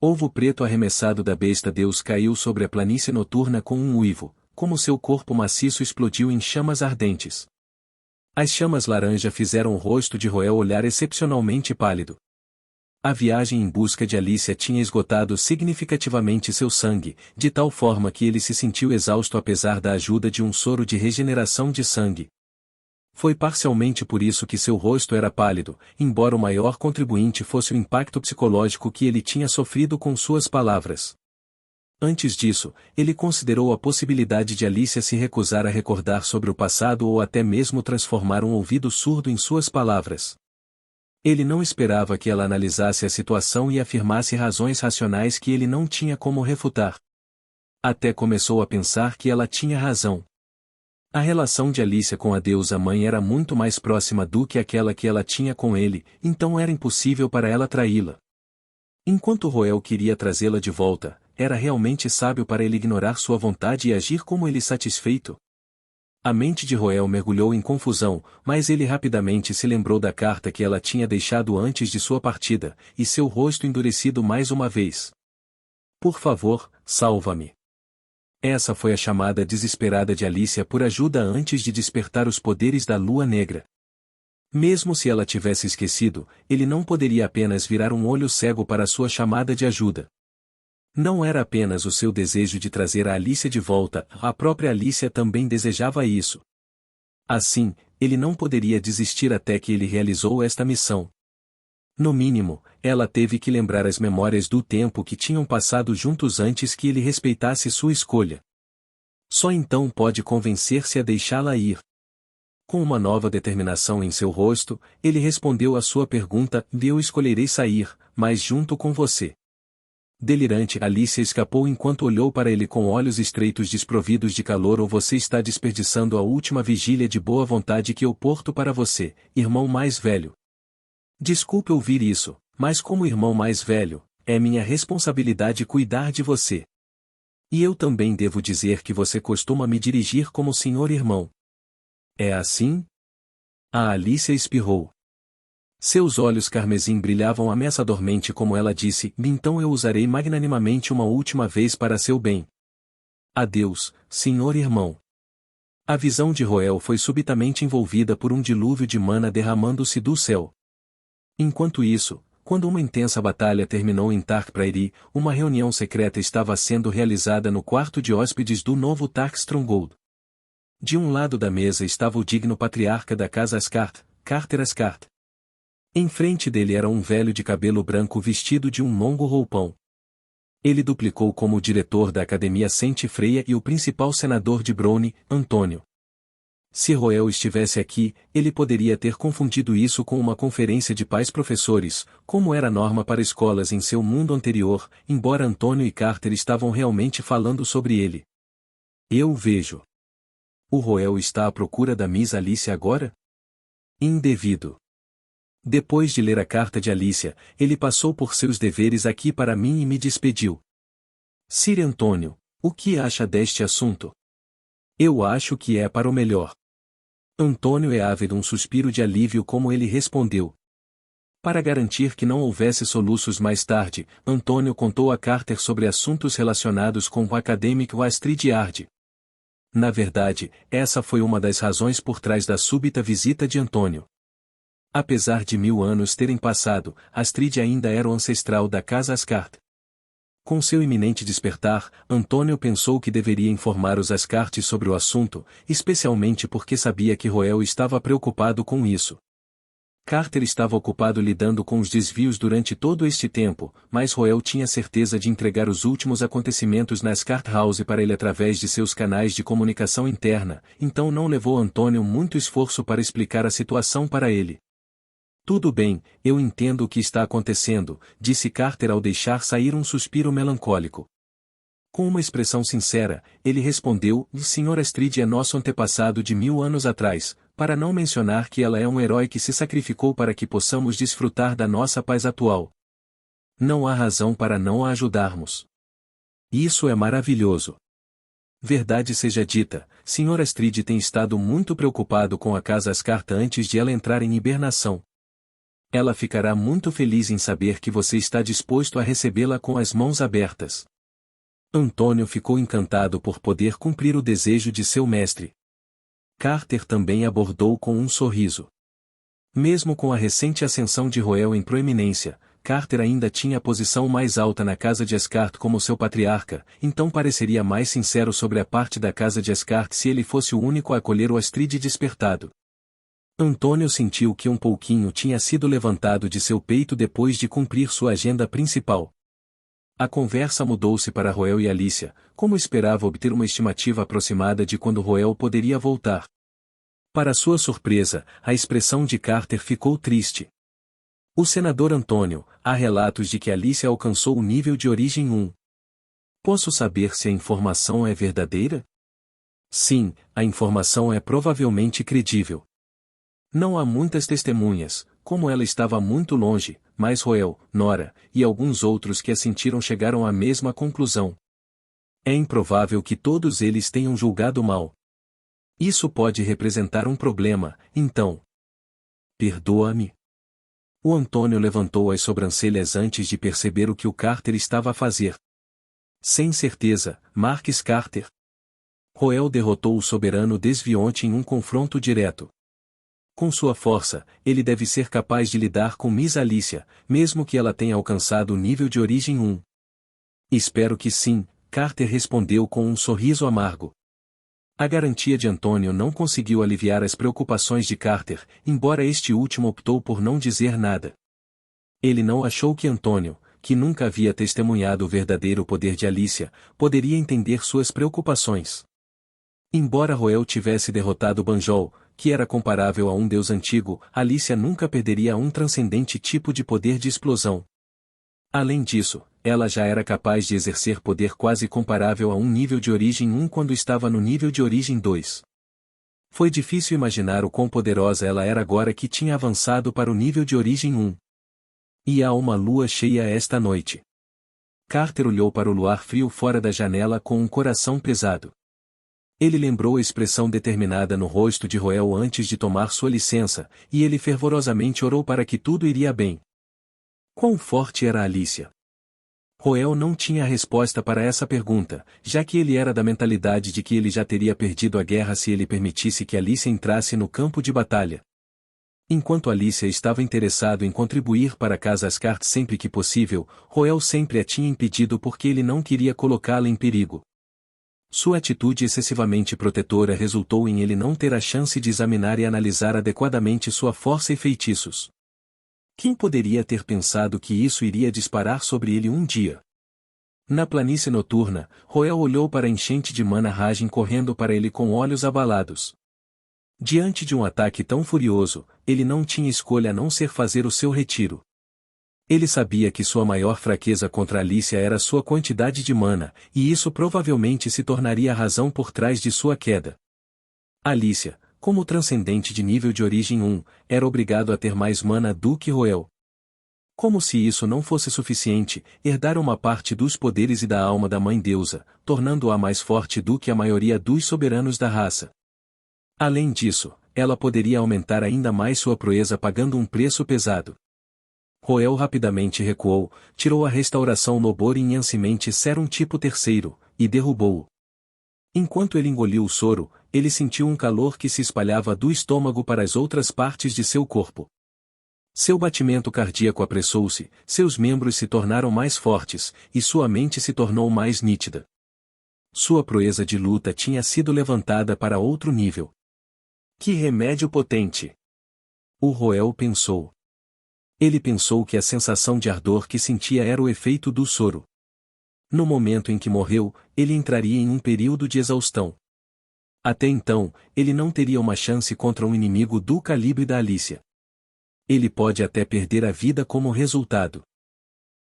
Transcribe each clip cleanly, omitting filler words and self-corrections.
Ovo preto arremessado da besta Deus caiu sobre a planície noturna com um uivo, como seu corpo maciço explodiu em chamas ardentes. As chamas laranja fizeram o rosto de Roel olhar excepcionalmente pálido. A viagem em busca de Alicia tinha esgotado significativamente seu sangue, de tal forma que ele se sentiu exausto apesar da ajuda de um soro de regeneração de sangue. Foi parcialmente por isso que seu rosto era pálido, embora o maior contribuinte fosse o impacto psicológico que ele tinha sofrido com suas palavras. Antes disso, ele considerou a possibilidade de Alicia se recusar a recordar sobre o passado ou até mesmo transformar um ouvido surdo em suas palavras. Ele não esperava que ela analisasse a situação e afirmasse razões racionais que ele não tinha como refutar. Até começou a pensar que ela tinha razão. A relação de Alicia com a deusa mãe era muito mais próxima do que aquela que ela tinha com ele, então era impossível para ela traí-la. Enquanto Roel queria trazê-la de volta, era realmente sábio para ele ignorar sua vontade e agir como ele satisfeito? A mente de Roel mergulhou em confusão, mas ele rapidamente se lembrou da carta que ela tinha deixado antes de sua partida, e seu rosto endurecido mais uma vez. Por favor, salva-me. Essa foi a chamada desesperada de Alicia por ajuda antes de despertar os poderes da lua negra. Mesmo se ela tivesse esquecido, ele não poderia apenas virar um olho cego para sua chamada de ajuda. Não era apenas o seu desejo de trazer a Alicia de volta, a própria Alicia também desejava isso. Assim, ele não poderia desistir até que ele realizou esta missão. No mínimo, ela teve que lembrar as memórias do tempo que tinham passado juntos antes que ele respeitasse sua escolha. Só então pode convencer-se a deixá-la ir. Com uma nova determinação em seu rosto, ele respondeu à sua pergunta: eu escolherei sair, mas junto com você. Delirante, Alicia escapou enquanto olhou para ele com olhos estreitos desprovidos de calor. Ou você está desperdiçando a última vigília de boa vontade que eu porto para você, irmão mais velho. Desculpe ouvir isso, mas como irmão mais velho, é minha responsabilidade cuidar de você. E eu também devo dizer que você costuma me dirigir como senhor irmão. É assim? A Alicia espirrou. Seus olhos carmesim brilhavam ameaçadormente como ela disse: então eu usarei magnanimamente uma última vez para seu bem. Adeus, senhor irmão. A visão de Roel foi subitamente envolvida por um dilúvio de mana derramando-se do céu. Enquanto isso, quando uma intensa batalha terminou em Tark Prairie, uma reunião secreta estava sendo realizada no quarto de hóspedes do novo Tark Stronghold. De um lado da mesa estava o digno patriarca da casa Ascart, Carter Ascart. Em frente dele era um velho de cabelo branco vestido de um longo roupão. Ele duplicou como o diretor da Academia Saint Freya e o principal senador de Browne, Antônio. Se Roel estivesse aqui, ele poderia ter confundido isso com uma conferência de pais professores, como era norma para escolas em seu mundo anterior, embora Antônio e Carter estavam realmente falando sobre ele. Eu vejo. O Roel está à procura da Miss Alicia agora? Indevido. Depois de ler a carta de Alicia, ele passou por seus deveres aqui para mim e me despediu. Sir Antônio, o que acha deste assunto? Eu acho que é para o melhor. Antônio é ávido um suspiro de alívio como ele respondeu. Para garantir que não houvesse soluços mais tarde, Antônio contou a Carter sobre assuntos relacionados com o acadêmico Astrid Yard. Na verdade, essa foi uma das razões por trás da súbita visita de Antônio. Apesar de 1000 anos terem passado, Astrid ainda era o ancestral da casa Ascart. Com seu iminente despertar, Antônio pensou que deveria informar os Ascart sobre o assunto, especialmente porque sabia que Roel estava preocupado com isso. Carter estava ocupado lidando com os desvios durante todo este tempo, mas Roel tinha certeza de entregar os últimos acontecimentos na Ascart House para ele através de seus canais de comunicação interna, então não levou Antônio muito esforço para explicar a situação para ele. Tudo bem, eu entendo o que está acontecendo, disse Carter ao deixar sair um suspiro melancólico. Com uma expressão sincera, ele respondeu: o Sr. Astrid é nosso antepassado de 1000 anos atrás, para não mencionar que ela é um herói que se sacrificou para que possamos desfrutar da nossa paz atual. Não há razão para não a ajudarmos. Isso é maravilhoso. Verdade seja dita, Sr. Astrid tem estado muito preocupado com a casa Ascart antes de ela entrar em hibernação. Ela ficará muito feliz em saber que você está disposto a recebê-la com as mãos abertas. Antônio ficou encantado por poder cumprir o desejo de seu mestre. Carter também abordou com um sorriso. Mesmo com a recente ascensão de Roel em proeminência, Carter ainda tinha a posição mais alta na casa de Escart como seu patriarca, então pareceria mais sincero sobre a parte da casa de Escart se ele fosse o único a acolher o Astrid despertado. Antônio sentiu que um pouquinho tinha sido levantado de seu peito depois de cumprir sua agenda principal. A conversa mudou-se para Roel e Alicia, como esperava obter uma estimativa aproximada de quando Roel poderia voltar. Para sua surpresa, a expressão de Carter ficou triste. O senador Antônio, há relatos de que Alicia alcançou o nível de origem 1. Posso saber se a informação é verdadeira? Sim, a informação é provavelmente credível. Não há muitas testemunhas, como ela estava muito longe, mas Roel, Nora, e alguns outros que a sentiram chegaram à mesma conclusão. É improvável que todos eles tenham julgado mal. Isso pode representar um problema, então. Perdoa-me. O Antônio levantou as sobrancelhas antes de perceber o que o Carter estava a fazer. Sem certeza, Marques Carter. Roel derrotou o soberano desvionte em um confronto direto. Com sua força, ele deve ser capaz de lidar com Miss Alicia, mesmo que ela tenha alcançado o nível de origem 1. Espero que sim, Carter respondeu com um sorriso amargo. A garantia de Antônio não conseguiu aliviar as preocupações de Carter, embora este último optou por não dizer nada. Ele não achou que Antônio, que nunca havia testemunhado o verdadeiro poder de Alicia, poderia entender suas preocupações. Embora Roel tivesse derrotado Banjol, que era comparável a um deus antigo, Alicia nunca perderia um transcendente tipo de poder de explosão. Além disso, ela já era capaz de exercer poder quase comparável a um nível de origem 1 quando estava no nível de origem 2. Foi difícil imaginar o quão poderosa ela era agora que tinha avançado para o nível de origem 1. E há uma lua cheia esta noite. Carter olhou para o luar frio fora da janela com um coração pesado. Ele lembrou a expressão determinada no rosto de Roel antes de tomar sua licença, e ele fervorosamente orou para que tudo iria bem. Quão forte era Alicia? Roel não tinha resposta para essa pergunta, já que ele era da mentalidade de que ele já teria perdido a guerra se ele permitisse que Alicia entrasse no campo de batalha. Enquanto Alicia estava interessado em contribuir para Casa Ascart sempre que possível, Roel sempre a tinha impedido porque ele não queria colocá-la em perigo. Sua atitude excessivamente protetora resultou em ele não ter a chance de examinar e analisar adequadamente sua força e feitiços. Quem poderia ter pensado que isso iria disparar sobre ele um dia? Na planície noturna, Roel olhou para a enchente de Mana Rajin correndo para ele com olhos abalados. Diante de um ataque tão furioso, ele não tinha escolha a não ser fazer o seu retiro. Ele sabia que sua maior fraqueza contra Alicia era sua quantidade de mana, e isso provavelmente se tornaria a razão por trás de sua queda. Alicia, como transcendente de nível de origem 1, era obrigado a ter mais mana do que Roel. Como se isso não fosse suficiente, herdara uma parte dos poderes e da alma da Mãe Deusa, tornando-a mais forte do que a maioria dos soberanos da raça. Além disso, ela poderia aumentar ainda mais sua proeza pagando um preço pesado. Roel rapidamente recuou, tirou a restauração Nobori em Ancimente Serum tipo 3, e derrubou-o. Enquanto ele engoliu o soro, ele sentiu um calor que se espalhava do estômago para as outras partes de seu corpo. Seu batimento cardíaco apressou-se, seus membros se tornaram mais fortes, e sua mente se tornou mais nítida. Sua proeza de luta tinha sido levantada para outro nível. Que remédio potente! O Roel pensou. Ele pensou que a sensação de ardor que sentia era o efeito do soro. No momento em que morreu, ele entraria em um período de exaustão. Até então, ele não teria uma chance contra um inimigo do calibre da Alicia. Ele pode até perder a vida como resultado.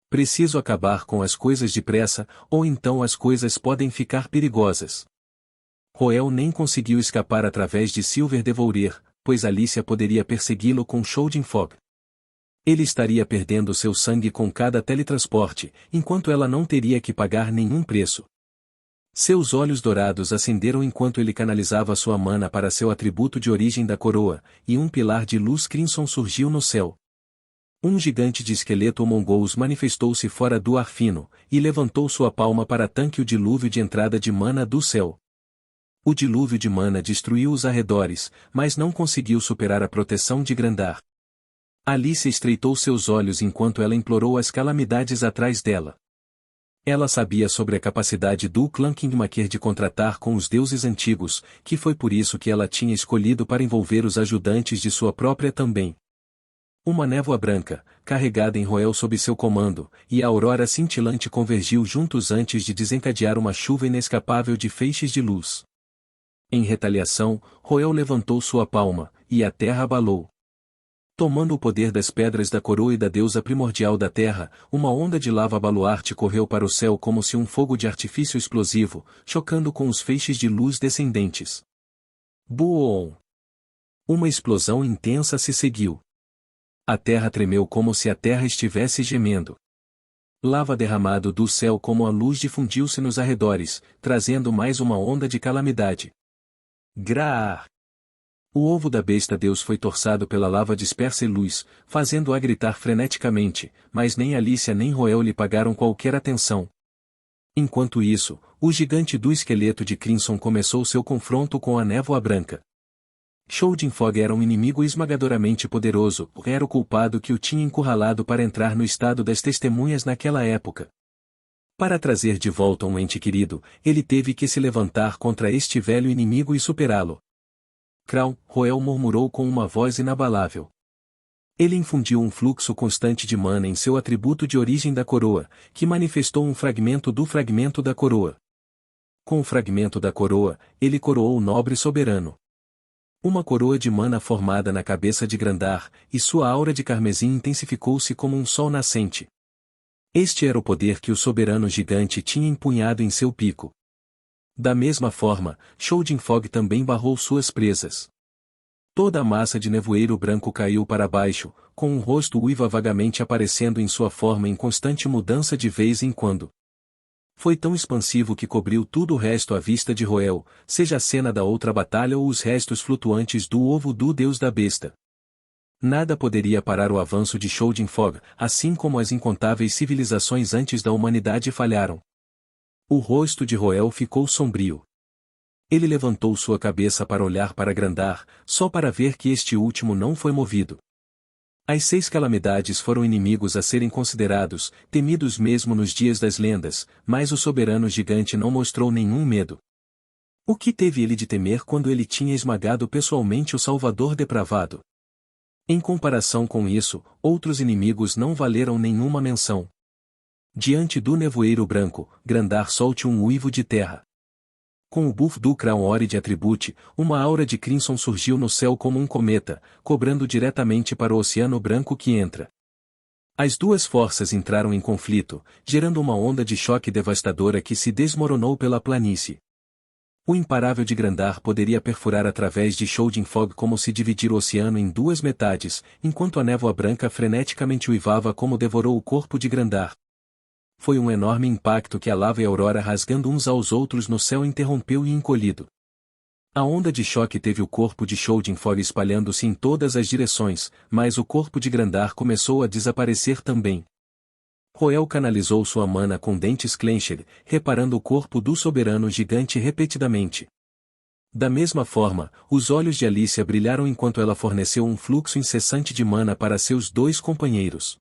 Preciso acabar com as coisas depressa, ou então as coisas podem ficar perigosas. Roel nem conseguiu escapar através de Silver Devourer, pois Alicia poderia persegui-lo com Shoulding Fog. Ele estaria perdendo seu sangue com cada teletransporte, enquanto ela não teria que pagar nenhum preço. Seus olhos dourados acenderam enquanto ele canalizava sua mana para seu atributo de origem da coroa, e um pilar de luz crimson surgiu no céu. Um gigante de esqueleto mongous manifestou-se fora do ar fino, e levantou sua palma para tanque o dilúvio de entrada de mana do céu. O dilúvio de mana destruiu os arredores, mas não conseguiu superar a proteção de Grandar. Alicia estreitou seus olhos enquanto ela implorou as calamidades atrás dela. Ela sabia sobre a capacidade do clã Kingmaker de contratar com os deuses antigos, que foi por isso que ela tinha escolhido para envolver os ajudantes de sua própria também. Uma névoa branca, carregada em Roel sob seu comando, e a aurora cintilante convergiu juntos antes de desencadear uma chuva inescapável de feixes de luz. Em retaliação, Roel levantou sua palma, e a terra abalou. Tomando o poder das pedras da coroa e da deusa primordial da terra, uma onda de lava baluarte correu para o céu como se um fogo de artifício explosivo, chocando com os feixes de luz descendentes. Boom! Uma explosão intensa se seguiu. A terra tremeu como se a terra estivesse gemendo. Lava derramado do céu como a luz difundiu-se nos arredores, trazendo mais uma onda de calamidade. Graar! O ovo da besta Deus foi torçado pela lava dispersa e luz, fazendo-a gritar freneticamente, mas nem Alicia nem Roel lhe pagaram qualquer atenção. Enquanto isso, o gigante do esqueleto de Crimson começou seu confronto com a névoa branca. Shoujin Fog era um inimigo esmagadoramente poderoso, era o culpado que o tinha encurralado para entrar no estado das testemunhas naquela época. Para trazer de volta um ente querido, ele teve que se levantar contra este velho inimigo e superá-lo. Crown, Roel murmurou com uma voz inabalável. Ele infundiu um fluxo constante de mana em seu atributo de origem da coroa, que manifestou um fragmento do fragmento da coroa. Com o fragmento da coroa, ele coroou o nobre soberano. Uma coroa de mana formada na cabeça de Grandar, e sua aura de carmesim intensificou-se como um sol nascente. Este era o poder que o soberano gigante tinha empunhado em seu pico. Da mesma forma, Shoujin Fog também barrou suas presas. Toda a massa de nevoeiro branco caiu para baixo, com um rosto uiva vagamente aparecendo em sua forma em constante mudança de vez em quando. Foi tão expansivo que cobriu tudo o resto à vista de Roel, seja a cena da outra batalha ou os restos flutuantes do ovo do deus da besta. Nada poderia parar o avanço de Shoujin Fog, assim como as incontáveis civilizações antes da humanidade falharam. O rosto de Roel ficou sombrio. Ele levantou sua cabeça para olhar para Grandar, só para ver que este último não foi movido. As 6 calamidades foram inimigos a serem considerados, temidos mesmo nos dias das lendas, mas o soberano gigante não mostrou nenhum medo. O que teve ele de temer quando ele tinha esmagado pessoalmente o Salvador depravado? Em comparação com isso, outros inimigos não valeram nenhuma menção. Diante do nevoeiro branco, Grandar solte um uivo de terra. Com o buff do Crown Ori de Atribute, uma aura de Crimson surgiu no céu como um cometa, cobrando diretamente para o Oceano Branco que entra. As duas forças entraram em conflito, gerando uma onda de choque devastadora que se desmoronou pela planície. O imparável de Grandar poderia perfurar através de Shoujin Fog como se dividir o oceano em 2 metades, enquanto a névoa branca freneticamente uivava como devorou o corpo de Grandar. Foi um enorme impacto que a lava e a aurora rasgando uns aos outros no céu interrompeu e encolhido. A onda de choque teve o corpo de Shoujin Fog espalhando-se em todas as direções, mas o corpo de Grandar começou a desaparecer também. Roel canalizou sua mana com dentes clenched, reparando o corpo do soberano gigante repetidamente. Da mesma forma, os olhos de Alicia brilharam enquanto ela forneceu um fluxo incessante de mana para seus 2 companheiros.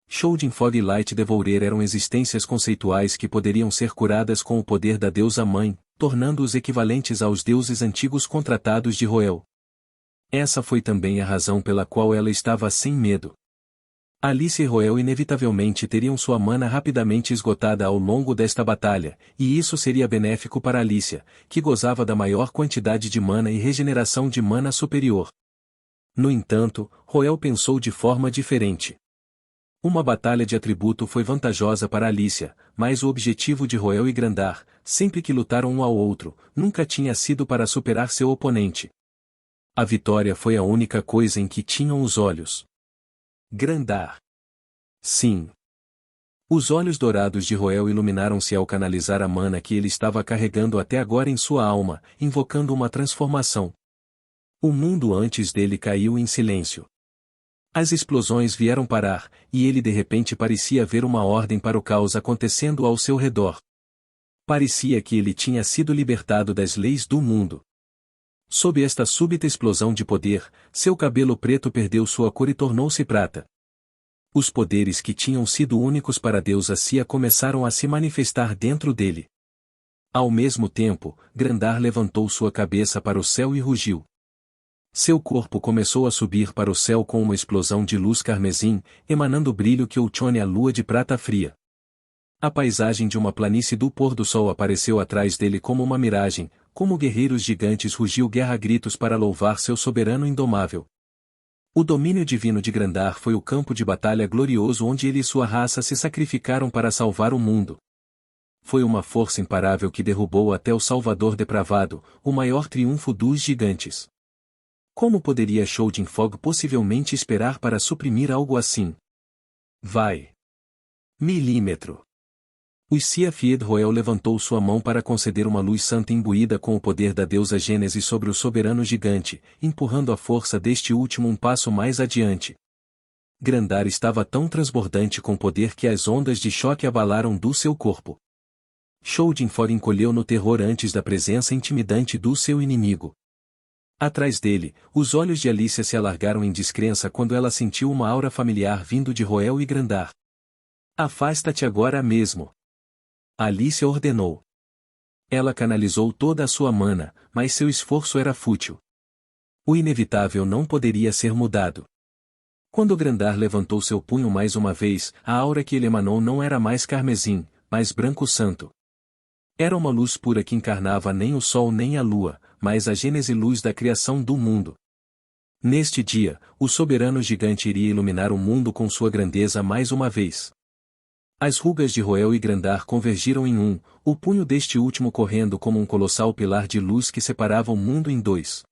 Shoujin Fog e Light Devourer eram existências conceituais que poderiam ser curadas com o poder da deusa mãe, tornando-os equivalentes aos deuses antigos contratados de Roel. Essa foi também a razão pela qual ela estava sem medo. Alicia e Roel inevitavelmente teriam sua mana rapidamente esgotada ao longo desta batalha, e isso seria benéfico para Alicia, que gozava da maior quantidade de mana e regeneração de mana superior. No entanto, Roel pensou de forma diferente. Uma batalha de atributo foi vantajosa para Alicia, mas o objetivo de Roel e Grandar, sempre que lutaram um ao outro, nunca tinha sido para superar seu oponente. A vitória foi a única coisa em que tinham os olhos. Grandar. Sim. Os olhos dourados de Roel iluminaram-se ao canalizar a mana que ele estava carregando até agora em sua alma, invocando uma transformação. O mundo antes dele caiu em silêncio. As explosões vieram parar, e ele de repente parecia ver uma ordem para o caos acontecendo ao seu redor. Parecia que ele tinha sido libertado das leis do mundo. Sob esta súbita explosão de poder, seu cabelo preto perdeu sua cor e tornou-se prata. Os poderes que tinham sido únicos para Deus Assia começaram a se manifestar dentro dele. Ao mesmo tempo, Grandar levantou sua cabeça para o céu e rugiu. Seu corpo começou a subir para o céu com uma explosão de luz carmesim, emanando brilho que outrone a lua de prata fria. A paisagem de uma planície do pôr do sol apareceu atrás dele como uma miragem, como guerreiros gigantes rugiu guerra a gritos para louvar seu soberano indomável. O domínio divino de Grandar foi o campo de batalha glorioso onde ele e sua raça se sacrificaram para salvar o mundo. Foi uma força imparável que derrubou até o Salvador depravado, o maior triunfo dos gigantes. Como poderia Shoujin-Fog possivelmente esperar para suprimir algo assim? Vai! Milímetro! O Siafied-Roel levantou sua mão para conceder uma luz santa imbuída com o poder da deusa Gênese sobre o soberano gigante, empurrando a força deste último um passo mais adiante. Grandar estava tão transbordante com poder que as ondas de choque abalaram do seu corpo. Shoujin-Fog encolheu no terror antes da presença intimidante do seu inimigo. Atrás dele, os olhos de Alicia se alargaram em descrença quando ela sentiu uma aura familiar vindo de Roel e Grandar. Afasta-te agora mesmo. Alicia ordenou. Ela canalizou toda a sua mana, mas seu esforço era fútil. O inevitável não poderia ser mudado. Quando Grandar levantou seu punho mais uma vez, a aura que ele emanou não era mais carmesim, mas branco santo. Era uma luz pura que encarnava nem o sol nem a lua, mas a gênese luz da criação do mundo. Neste dia, o soberano gigante iria iluminar o mundo com sua grandeza mais uma vez. As rugas de Roel e Grandar convergiram em um, o punho deste último correndo como um colossal pilar de luz que separava o mundo em dois.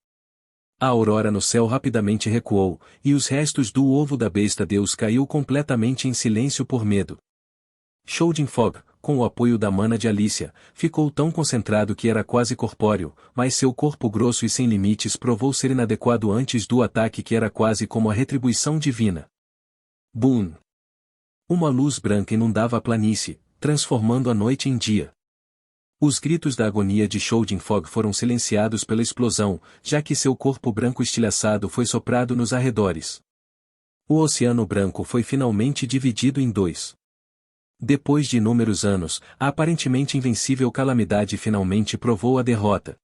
A aurora no céu rapidamente recuou, e os restos do ovo da besta Deus caiu completamente em silêncio por medo. Shoujin-Fog, com o apoio da mana de Alicia, ficou tão concentrado que era quase corpóreo, mas seu corpo grosso e sem limites provou ser inadequado antes do ataque que era quase como a retribuição divina. Boom! Uma luz branca inundava a planície, transformando a noite em dia. Os gritos da agonia de Shoujin-Fog foram silenciados pela explosão, já que seu corpo branco estilhaçado foi soprado nos arredores. O Oceano Branco foi finalmente dividido em dois. Depois de inúmeros anos, a aparentemente invencível calamidade finalmente provou a derrota.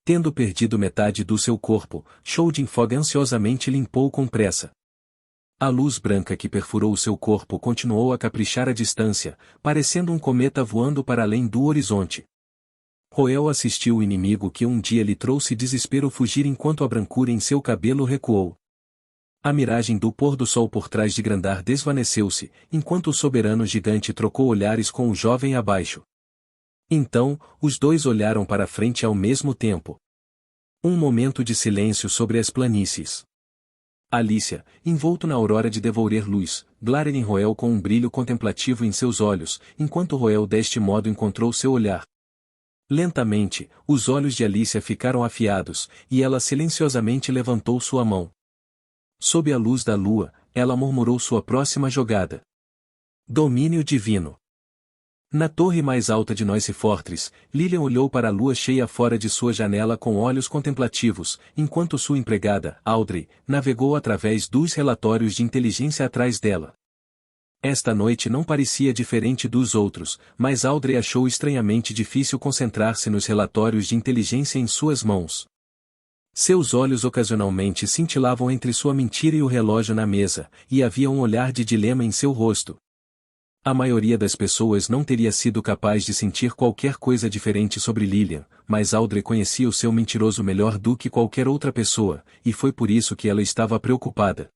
Tendo perdido metade do seu corpo, Shoujin-Fog ansiosamente limpou com pressa. A luz branca que perfurou seu corpo continuou a caprichar à distância, parecendo um cometa voando para além do horizonte. Roel assistiu o inimigo que um dia lhe trouxe desespero fugir enquanto a brancura em seu cabelo recuou. A miragem do pôr do sol por trás de Grandar desvaneceu-se, enquanto o soberano gigante trocou olhares com o jovem abaixo. Então, os dois olharam para frente ao mesmo tempo. Um momento de silêncio sobre as planícies. Alicia, envolto na aurora de devolver luz, glare em Roel com um brilho contemplativo em seus olhos, enquanto Roel deste modo encontrou seu olhar. Lentamente, os olhos de Alicia ficaram afiados, e ela silenciosamente levantou sua mão. Sob a luz da lua, ela murmurou sua próxima jogada. Domínio divino. Na torre mais alta de Noise Fortress, Lilian olhou para a lua cheia fora de sua janela com olhos contemplativos, enquanto sua empregada, Audrey, navegou através dos relatórios de inteligência atrás dela. Esta noite não parecia diferente dos outros, mas Audrey achou estranhamente difícil concentrar-se nos relatórios de inteligência em suas mãos. Seus olhos ocasionalmente cintilavam entre sua mentira e o relógio na mesa, e havia um olhar de dilema em seu rosto. A maioria das pessoas não teria sido capaz de sentir qualquer coisa diferente sobre Lilian, mas Audrey conhecia o seu mentiroso melhor do que qualquer outra pessoa, e foi por isso que ela estava preocupada.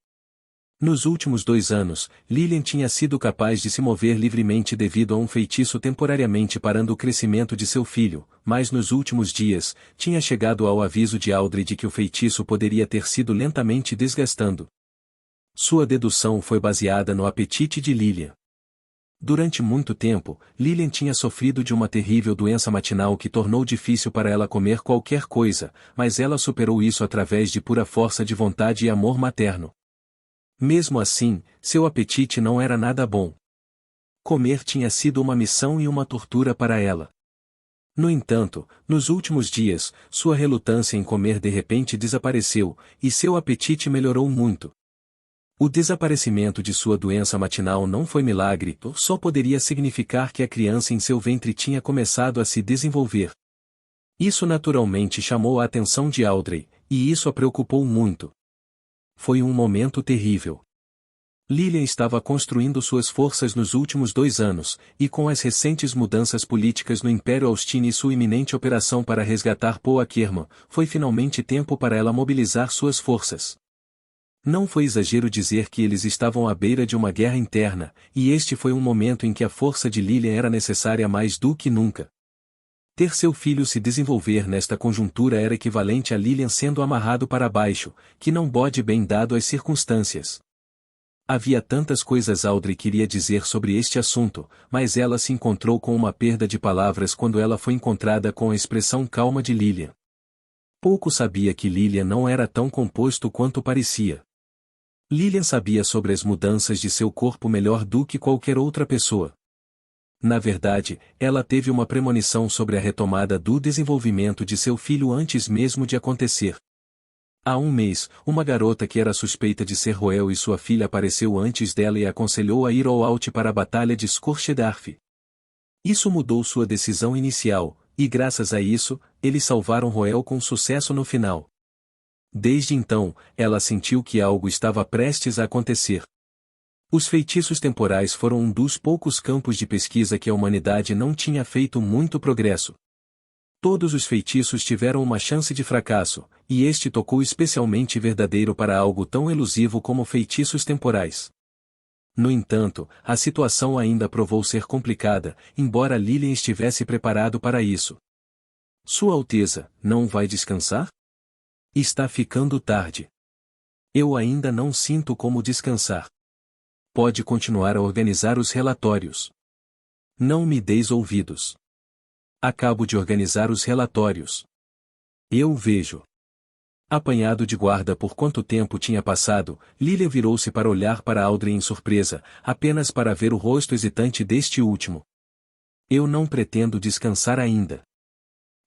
Nos últimos 2 anos, Lilian tinha sido capaz de se mover livremente devido a um feitiço temporariamente parando o crescimento de seu filho, mas nos últimos dias, tinha chegado ao aviso de Audrey de que o feitiço poderia ter sido lentamente desgastando. Sua dedução foi baseada no apetite de Lilian. Durante muito tempo, Lilian tinha sofrido de uma terrível doença matinal que tornou difícil para ela comer qualquer coisa, mas ela superou isso através de pura força de vontade e amor materno. Mesmo assim, seu apetite não era nada bom. Comer tinha sido uma missão e uma tortura para ela. No entanto, nos últimos dias, sua relutância em comer de repente desapareceu, e seu apetite melhorou muito. O desaparecimento de sua doença matinal não foi milagre, só poderia significar que a criança em seu ventre tinha começado a se desenvolver. Isso naturalmente chamou a atenção de Audrey, e isso a preocupou muito. Foi um momento terrível. Lilian estava construindo suas forças nos últimos 2 anos, e com as recentes mudanças políticas no Império Austin e sua iminente operação para resgatar Paul Ackerman, foi finalmente tempo para ela mobilizar suas forças. Não foi exagero dizer que eles estavam à beira de uma guerra interna, e este foi um momento em que a força de Lilian era necessária mais do que nunca. Ter seu filho se desenvolver nesta conjuntura era equivalente a Lilian sendo amarrado para baixo, que não bode bem dado às circunstâncias. Havia tantas coisas Audrey queria dizer sobre este assunto, mas ela se encontrou com uma perda de palavras quando ela foi encontrada com a expressão calma de Lilian. Pouco sabia que Lilian não era tão composto quanto parecia. Lilian sabia sobre as mudanças de seu corpo melhor do que qualquer outra pessoa. Na verdade, ela teve uma premonição sobre a retomada do desenvolvimento de seu filho antes mesmo de acontecer. Há um mês, uma garota que era suspeita de ser Roel e sua filha apareceu antes dela e a aconselhou a ir ao Alt para a Batalha de Scorchedarf. Isso mudou sua decisão inicial, e graças a isso, eles salvaram Roel com sucesso no final. Desde então, ela sentiu que algo estava prestes a acontecer. Os feitiços temporais foram um dos poucos campos de pesquisa que a humanidade não tinha feito muito progresso. Todos os feitiços tiveram uma chance de fracasso, e este tocou especialmente verdadeiro para algo tão elusivo como feitiços temporais. No entanto, a situação ainda provou ser complicada, embora Lilian estivesse preparado para isso. Sua Alteza, não vai descansar? Está ficando tarde. Eu ainda não sinto como descansar. Pode continuar a organizar os relatórios. Não me deis ouvidos. Acabo de organizar os relatórios. Eu vejo. Apanhado de guarda por quanto tempo tinha passado, Lilian virou-se para olhar para Audrey em surpresa, apenas para ver o rosto hesitante deste último. Eu não pretendo descansar ainda.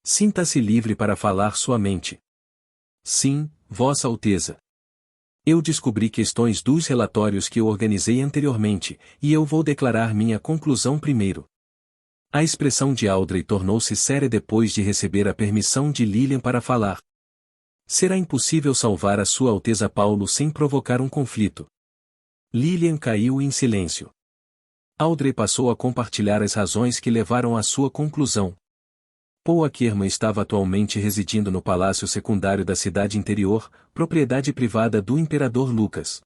Sinta-se livre para falar sua mente. Sim, Vossa Alteza. Eu descobri questões dos relatórios que eu organizei anteriormente, e eu vou declarar minha conclusão primeiro. A expressão de Audrey tornou-se séria depois de receber a permissão de Lilian para falar. Será impossível salvar a Sua Alteza Paulo sem provocar um conflito. Lilian caiu em silêncio. Audrey passou a compartilhar as razões que levaram à sua conclusão. Paul Ackerman estava atualmente residindo no palácio secundário da cidade interior, propriedade privada do imperador Lucas.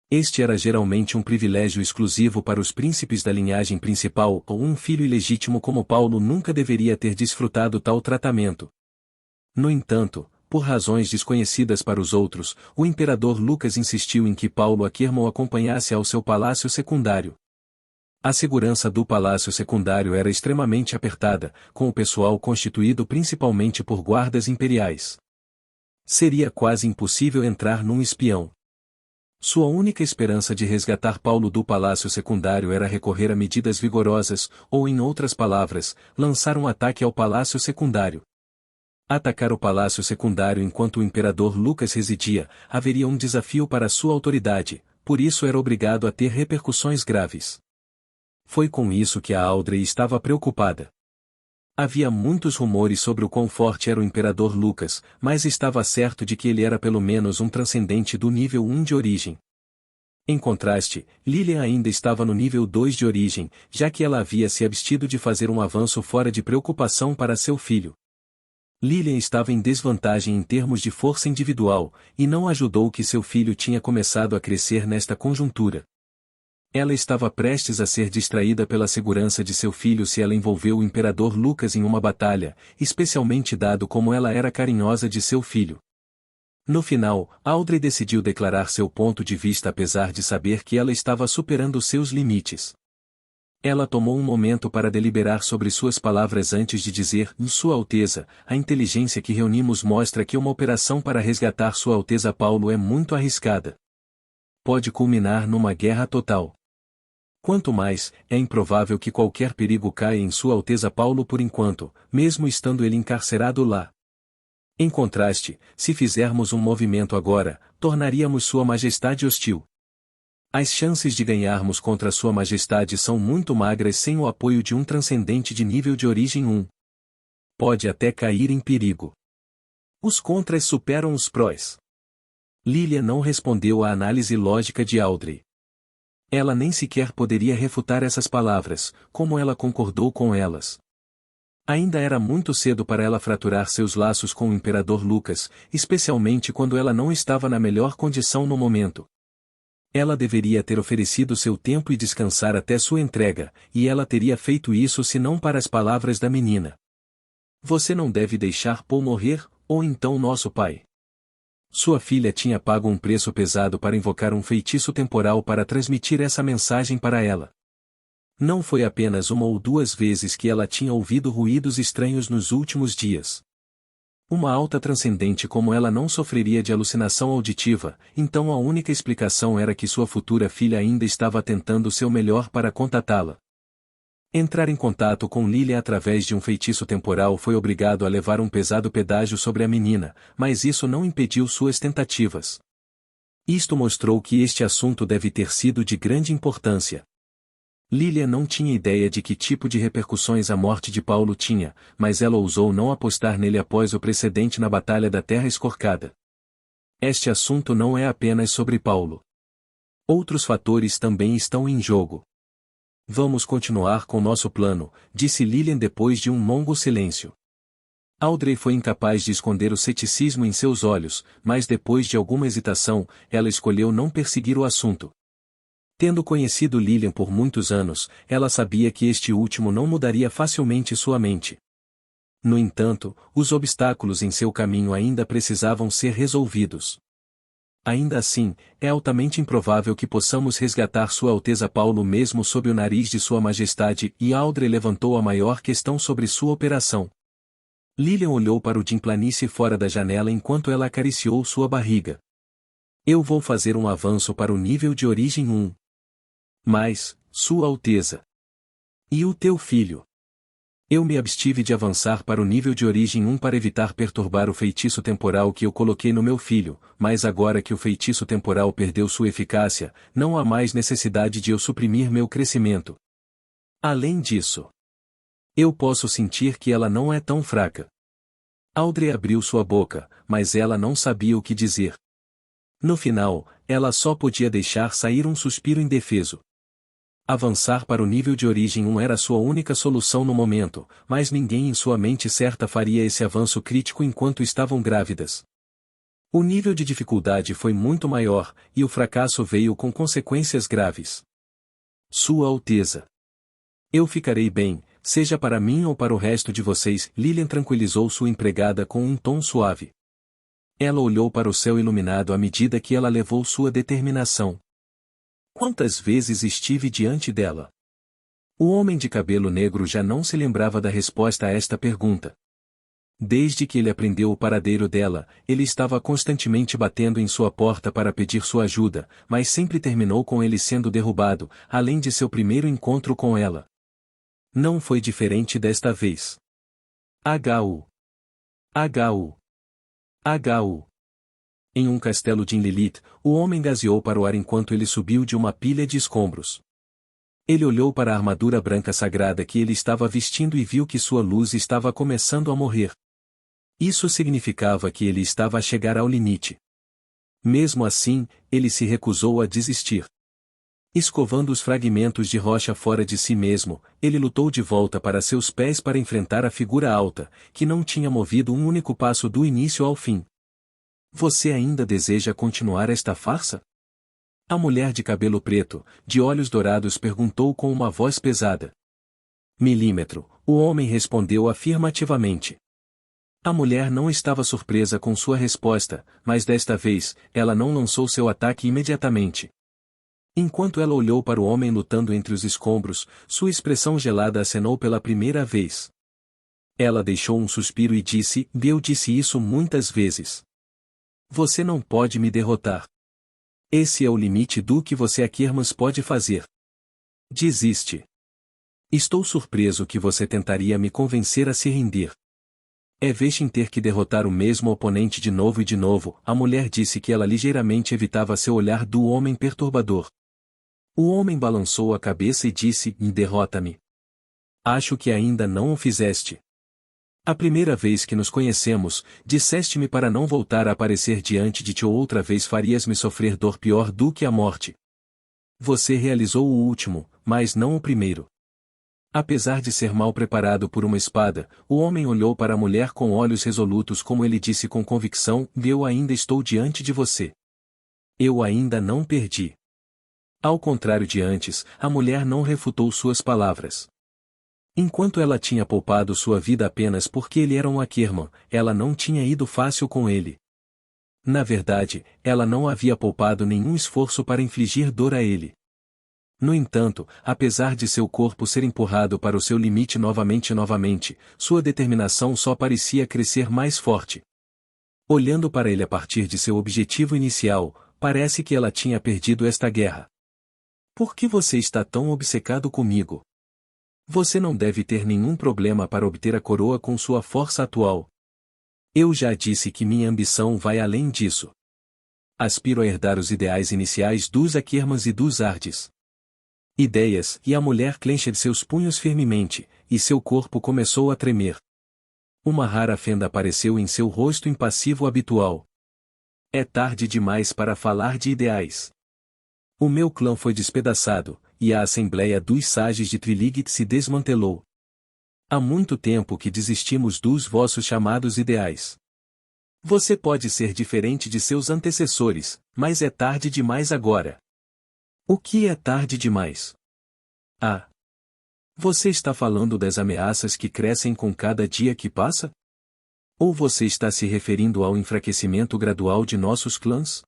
Este era geralmente um privilégio exclusivo para os príncipes da linhagem principal ou um filho ilegítimo como Paulo nunca deveria ter desfrutado tal tratamento. No entanto, por razões desconhecidas para os outros, o imperador Lucas insistiu em que Paulo Ackerman o acompanhasse ao seu palácio secundário. A segurança do palácio secundário era extremamente apertada, com o pessoal constituído principalmente por guardas imperiais. Seria quase impossível entrar num espião. Sua única esperança de resgatar Paulo do palácio secundário era recorrer a medidas vigorosas, ou em outras palavras, lançar um ataque ao palácio secundário. Atacar o palácio secundário enquanto o imperador Lucas residia, haveria um desafio para sua autoridade, por isso era obrigado a ter repercussões graves. Foi com isso que a Audrey estava preocupada. Havia muitos rumores sobre o quão forte era o imperador Lucas, mas estava certo de que ele era pelo menos um transcendente do nível 1 de origem. Em contraste, Lilian ainda estava no nível 2 de origem, já que ela havia se abstido de fazer um avanço fora de preocupação para seu filho. Lilian estava em desvantagem em termos de força individual, e não ajudou que seu filho tinha começado a crescer nesta conjuntura. Ela estava prestes a ser distraída pela segurança de seu filho se ela envolveu o imperador Lucas em uma batalha, especialmente dado como ela era carinhosa de seu filho. No final, Audrey decidiu declarar seu ponto de vista apesar de saber que ela estava superando seus limites. Ela tomou um momento para deliberar sobre suas palavras antes de dizer: Sua Alteza, a inteligência que reunimos mostra que uma operação para resgatar Sua Alteza Paulo é muito arriscada. pode culminar numa guerra total. Quanto mais, é improvável que qualquer perigo caia em Sua Alteza Paulo por enquanto, mesmo estando ele encarcerado lá. Em contraste, se fizermos um movimento agora, tornaríamos Sua Majestade hostil. As chances de ganharmos contra Sua Majestade são muito magras sem o apoio de um transcendente de nível de origem 1. Pode até cair em perigo. Os contras superam os prós. Lilia não respondeu à análise lógica de Audrey. Ela nem sequer poderia refutar essas palavras, como ela concordou com elas. Ainda era muito cedo para ela fraturar seus laços com o Imperador Lucas, especialmente quando ela não estava na melhor condição no momento. Ela deveria ter oferecido seu tempo e descansar até sua entrega, e ela teria feito isso se não para as palavras da menina. Você não deve deixar Paul morrer, ou então nosso pai. Sua filha tinha pago um preço pesado para invocar um feitiço temporal para transmitir essa mensagem para ela. Não foi apenas uma ou duas vezes que ela tinha ouvido ruídos estranhos nos últimos dias. Uma alta transcendente como ela não sofreria de alucinação auditiva, então a única explicação era que sua futura filha ainda estava tentando seu melhor para contatá-la. Entrar em contato com Lilia através de um feitiço temporal foi obrigado a levar um pesado pedágio sobre a menina, mas isso não impediu suas tentativas. Isto mostrou que este assunto deve ter sido de grande importância. Lilia não tinha ideia de que tipo de repercussões a morte de Paulo tinha, mas ela ousou não apostar nele após o precedente na Batalha da Terra Escorcada. Este assunto não é apenas sobre Paulo. Outros fatores também estão em jogo. Vamos continuar com nosso plano, disse Lilian depois de um longo silêncio. Audrey foi incapaz de esconder o ceticismo em seus olhos, mas depois de alguma hesitação, ela escolheu não perseguir o assunto. Tendo conhecido Lilian por muitos anos, ela sabia que este último não mudaria facilmente sua mente. No entanto, os obstáculos em seu caminho ainda precisavam ser resolvidos. Ainda assim, é altamente improvável que possamos resgatar Sua Alteza Paulo mesmo sob o nariz de Sua Majestade, e Audrey levantou a maior questão sobre sua operação. Lilian olhou para o Jim Planície fora da janela enquanto ela acariciou sua barriga. Eu vou fazer um avanço para o nível de origem 1. Mas, Sua Alteza. E o teu filho? Eu me abstive de avançar para o nível de origem 1 para evitar perturbar o feitiço temporal que eu coloquei no meu filho, mas agora que o feitiço temporal perdeu sua eficácia, não há mais necessidade de eu suprimir meu crescimento. Além disso, eu posso sentir que ela não é tão fraca. Audrey abriu sua boca, mas ela não sabia o que dizer. No final, ela só podia deixar sair um suspiro indefeso. Avançar para o nível de origem 1 era sua única solução no momento, mas ninguém em sua mente certa faria esse avanço crítico enquanto estavam grávidas. O nível de dificuldade foi muito maior, e o fracasso veio com consequências graves. Sua Alteza. Eu ficarei bem, seja para mim ou para o resto de vocês, Lilian tranquilizou sua empregada com um tom suave. Ela olhou para o céu iluminado à medida que ela levou sua determinação. Quantas vezes estive diante dela? O homem de cabelo negro já não se lembrava da resposta a esta pergunta. Desde que ele aprendeu o paradeiro dela, ele estava constantemente batendo em sua porta para pedir sua ajuda, mas sempre terminou com ele sendo derrubado, além de seu primeiro encontro com ela. Não foi diferente desta vez. H.U. H.U. H.U. Em um castelo de Lilith, o homem gazeou para o ar enquanto ele subiu de uma pilha de escombros. Ele olhou para a armadura branca sagrada que ele estava vestindo e viu que sua luz estava começando a morrer. Isso significava que ele estava a chegar ao limite. Mesmo assim, ele se recusou a desistir. Escovando os fragmentos de rocha fora de si mesmo, ele lutou de volta para seus pés para enfrentar a figura alta, que não tinha movido um único passo do início ao fim. Você ainda deseja continuar esta farsa? A mulher de cabelo preto, de olhos dourados perguntou com uma voz pesada. Milímetro, o homem respondeu afirmativamente. A mulher não estava surpresa com sua resposta, mas desta vez, ela não lançou seu ataque imediatamente. Enquanto ela olhou para o homem lutando entre os escombros, sua expressão gelada acenou pela primeira vez. Ela deixou um suspiro e disse, eu disse isso muitas vezes. Você não pode me derrotar. Esse é o limite do que você Aquirmas pode fazer. Desiste. Estou surpreso que você tentaria me convencer a se render. É vexem ter que derrotar o mesmo oponente de novo e de novo. A mulher disse que ela ligeiramente evitava seu olhar do homem perturbador. O homem balançou a cabeça e disse: derrota-me. Acho que ainda não o fizeste. A primeira vez que nos conhecemos, disseste-me para não voltar a aparecer diante de ti ou outra vez farias-me sofrer dor pior do que a morte. Você realizou o último, mas não o primeiro. Apesar de ser mal preparado por uma espada, o homem olhou para a mulher com olhos resolutos como ele disse com convicção: eu ainda estou diante de você. Eu ainda não perdi. Ao contrário de antes, a mulher não refutou suas palavras. Enquanto ela tinha poupado sua vida apenas porque ele era um Aquirman, ela não tinha ido fácil com ele. Na verdade, ela não havia poupado nenhum esforço para infligir dor a ele. No entanto, apesar de seu corpo ser empurrado para o seu limite novamente e novamente, sua determinação só parecia crescer mais forte. Olhando para ele a partir de seu objetivo inicial, parece que ela tinha perdido esta guerra. Por que você está tão obcecado comigo? Você não deve ter nenhum problema para obter a coroa com sua força atual. Eu já disse que minha ambição vai além disso. Aspiro a herdar os ideais iniciais dos Aquirmans e dos Ardis. Ideias, e a mulher clencheu seus punhos firmemente, e seu corpo começou a tremer. Uma rara fenda apareceu em seu rosto impassivo habitual. É tarde demais para falar de ideais. O meu clã foi despedaçado, e a Assembleia dos Sages de Twiligit se desmantelou. Há muito tempo que desistimos dos vossos chamados ideais. Você pode ser diferente de seus antecessores, mas é tarde demais agora. O que é tarde demais? Ah! Você está falando das ameaças que crescem com cada dia que passa? Ou você está se referindo ao enfraquecimento gradual de nossos clãs?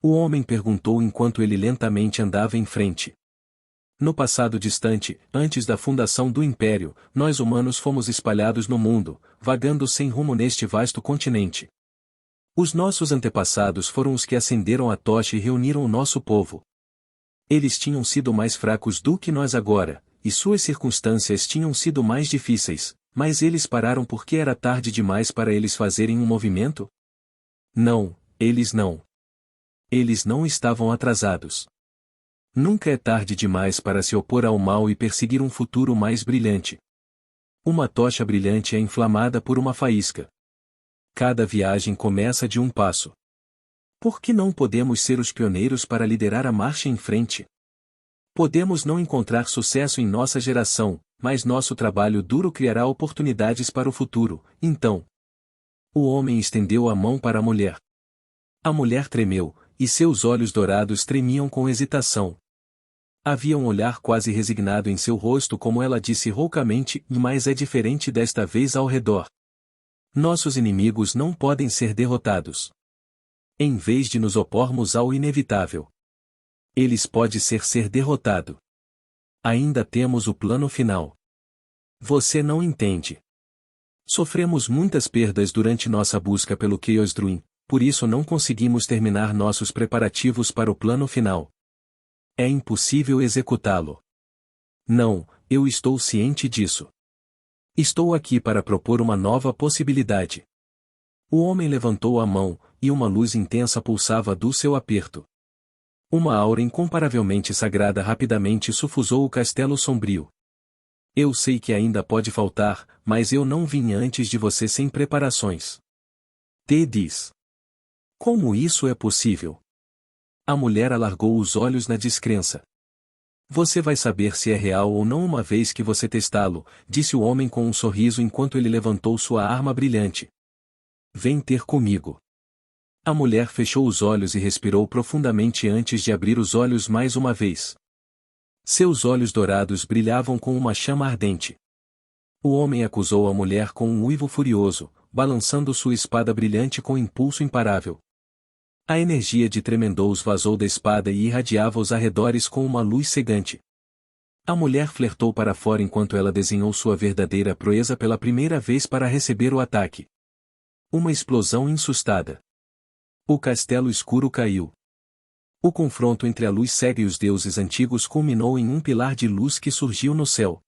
O homem perguntou enquanto ele lentamente andava em frente. No passado distante, antes da fundação do Império, nós humanos fomos espalhados no mundo, vagando sem rumo neste vasto continente. Os nossos antepassados foram os que acenderam a tocha e reuniram o nosso povo. Eles tinham sido mais fracos do que nós agora, e suas circunstâncias tinham sido mais difíceis, mas eles pararam porque era tarde demais para eles fazerem um movimento? Não, eles não. Eles não estavam atrasados. Nunca é tarde demais para se opor ao mal e perseguir um futuro mais brilhante. Uma tocha brilhante é inflamada por uma faísca. Cada viagem começa de um passo. Por que não podemos ser os pioneiros para liderar a marcha em frente? Podemos não encontrar sucesso em nossa geração, mas nosso trabalho duro criará oportunidades para o futuro, então. O homem estendeu a mão para a mulher. A mulher tremeu, e seus olhos dourados tremiam com hesitação. Havia um olhar quase resignado em seu rosto como ela disse roucamente, mas é diferente desta vez ao redor. Nossos inimigos não podem ser derrotados. Em vez de nos opormos ao inevitável, eles podem ser derrotado. Ainda temos o plano final. Você não entende. Sofremos muitas perdas durante nossa busca pelo Chaos Druin, por isso não conseguimos terminar nossos preparativos para o plano final. É impossível executá-lo. Não, eu estou ciente disso. Estou aqui para propor uma nova possibilidade. O homem levantou a mão, e uma luz intensa pulsava do seu aperto. Uma aura incomparavelmente sagrada rapidamente sufusou o castelo sombrio. Eu sei que ainda pode faltar, mas eu não vim antes de você sem preparações. T diz. Como isso é possível? A mulher alargou os olhos na descrença. Você vai saber se é real ou não uma vez que você testá-lo, disse o homem com um sorriso enquanto ele levantou sua arma brilhante. Vem ter comigo. A mulher fechou os olhos e respirou profundamente antes de abrir os olhos mais uma vez. Seus olhos dourados brilhavam com uma chama ardente. O homem acusou a mulher com um uivo furioso, balançando sua espada brilhante com impulso imparável. A energia de Tremendous vazou da espada e irradiava os arredores com uma luz cegante. A mulher flertou para fora enquanto ela desenhou sua verdadeira proeza pela primeira vez para receber o ataque. Uma explosão insustada. O castelo escuro caiu. O confronto entre a luz cega e os deuses antigos culminou em um pilar de luz que surgiu no céu.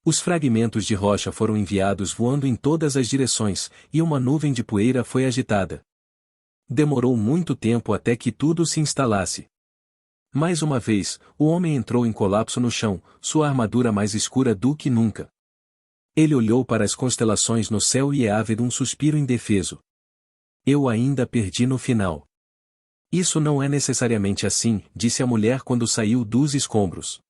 Os fragmentos de rocha foram enviados voando em todas as direções, e uma nuvem de poeira foi agitada. Demorou muito tempo até que tudo se instalasse. Mais uma vez, o homem entrou em colapso no chão, sua armadura mais escura do que nunca. Ele olhou para as constelações no céu e é ávido um suspiro indefeso. Eu ainda perdi no final. Isso não é necessariamente assim, disse a mulher quando saiu dos escombros.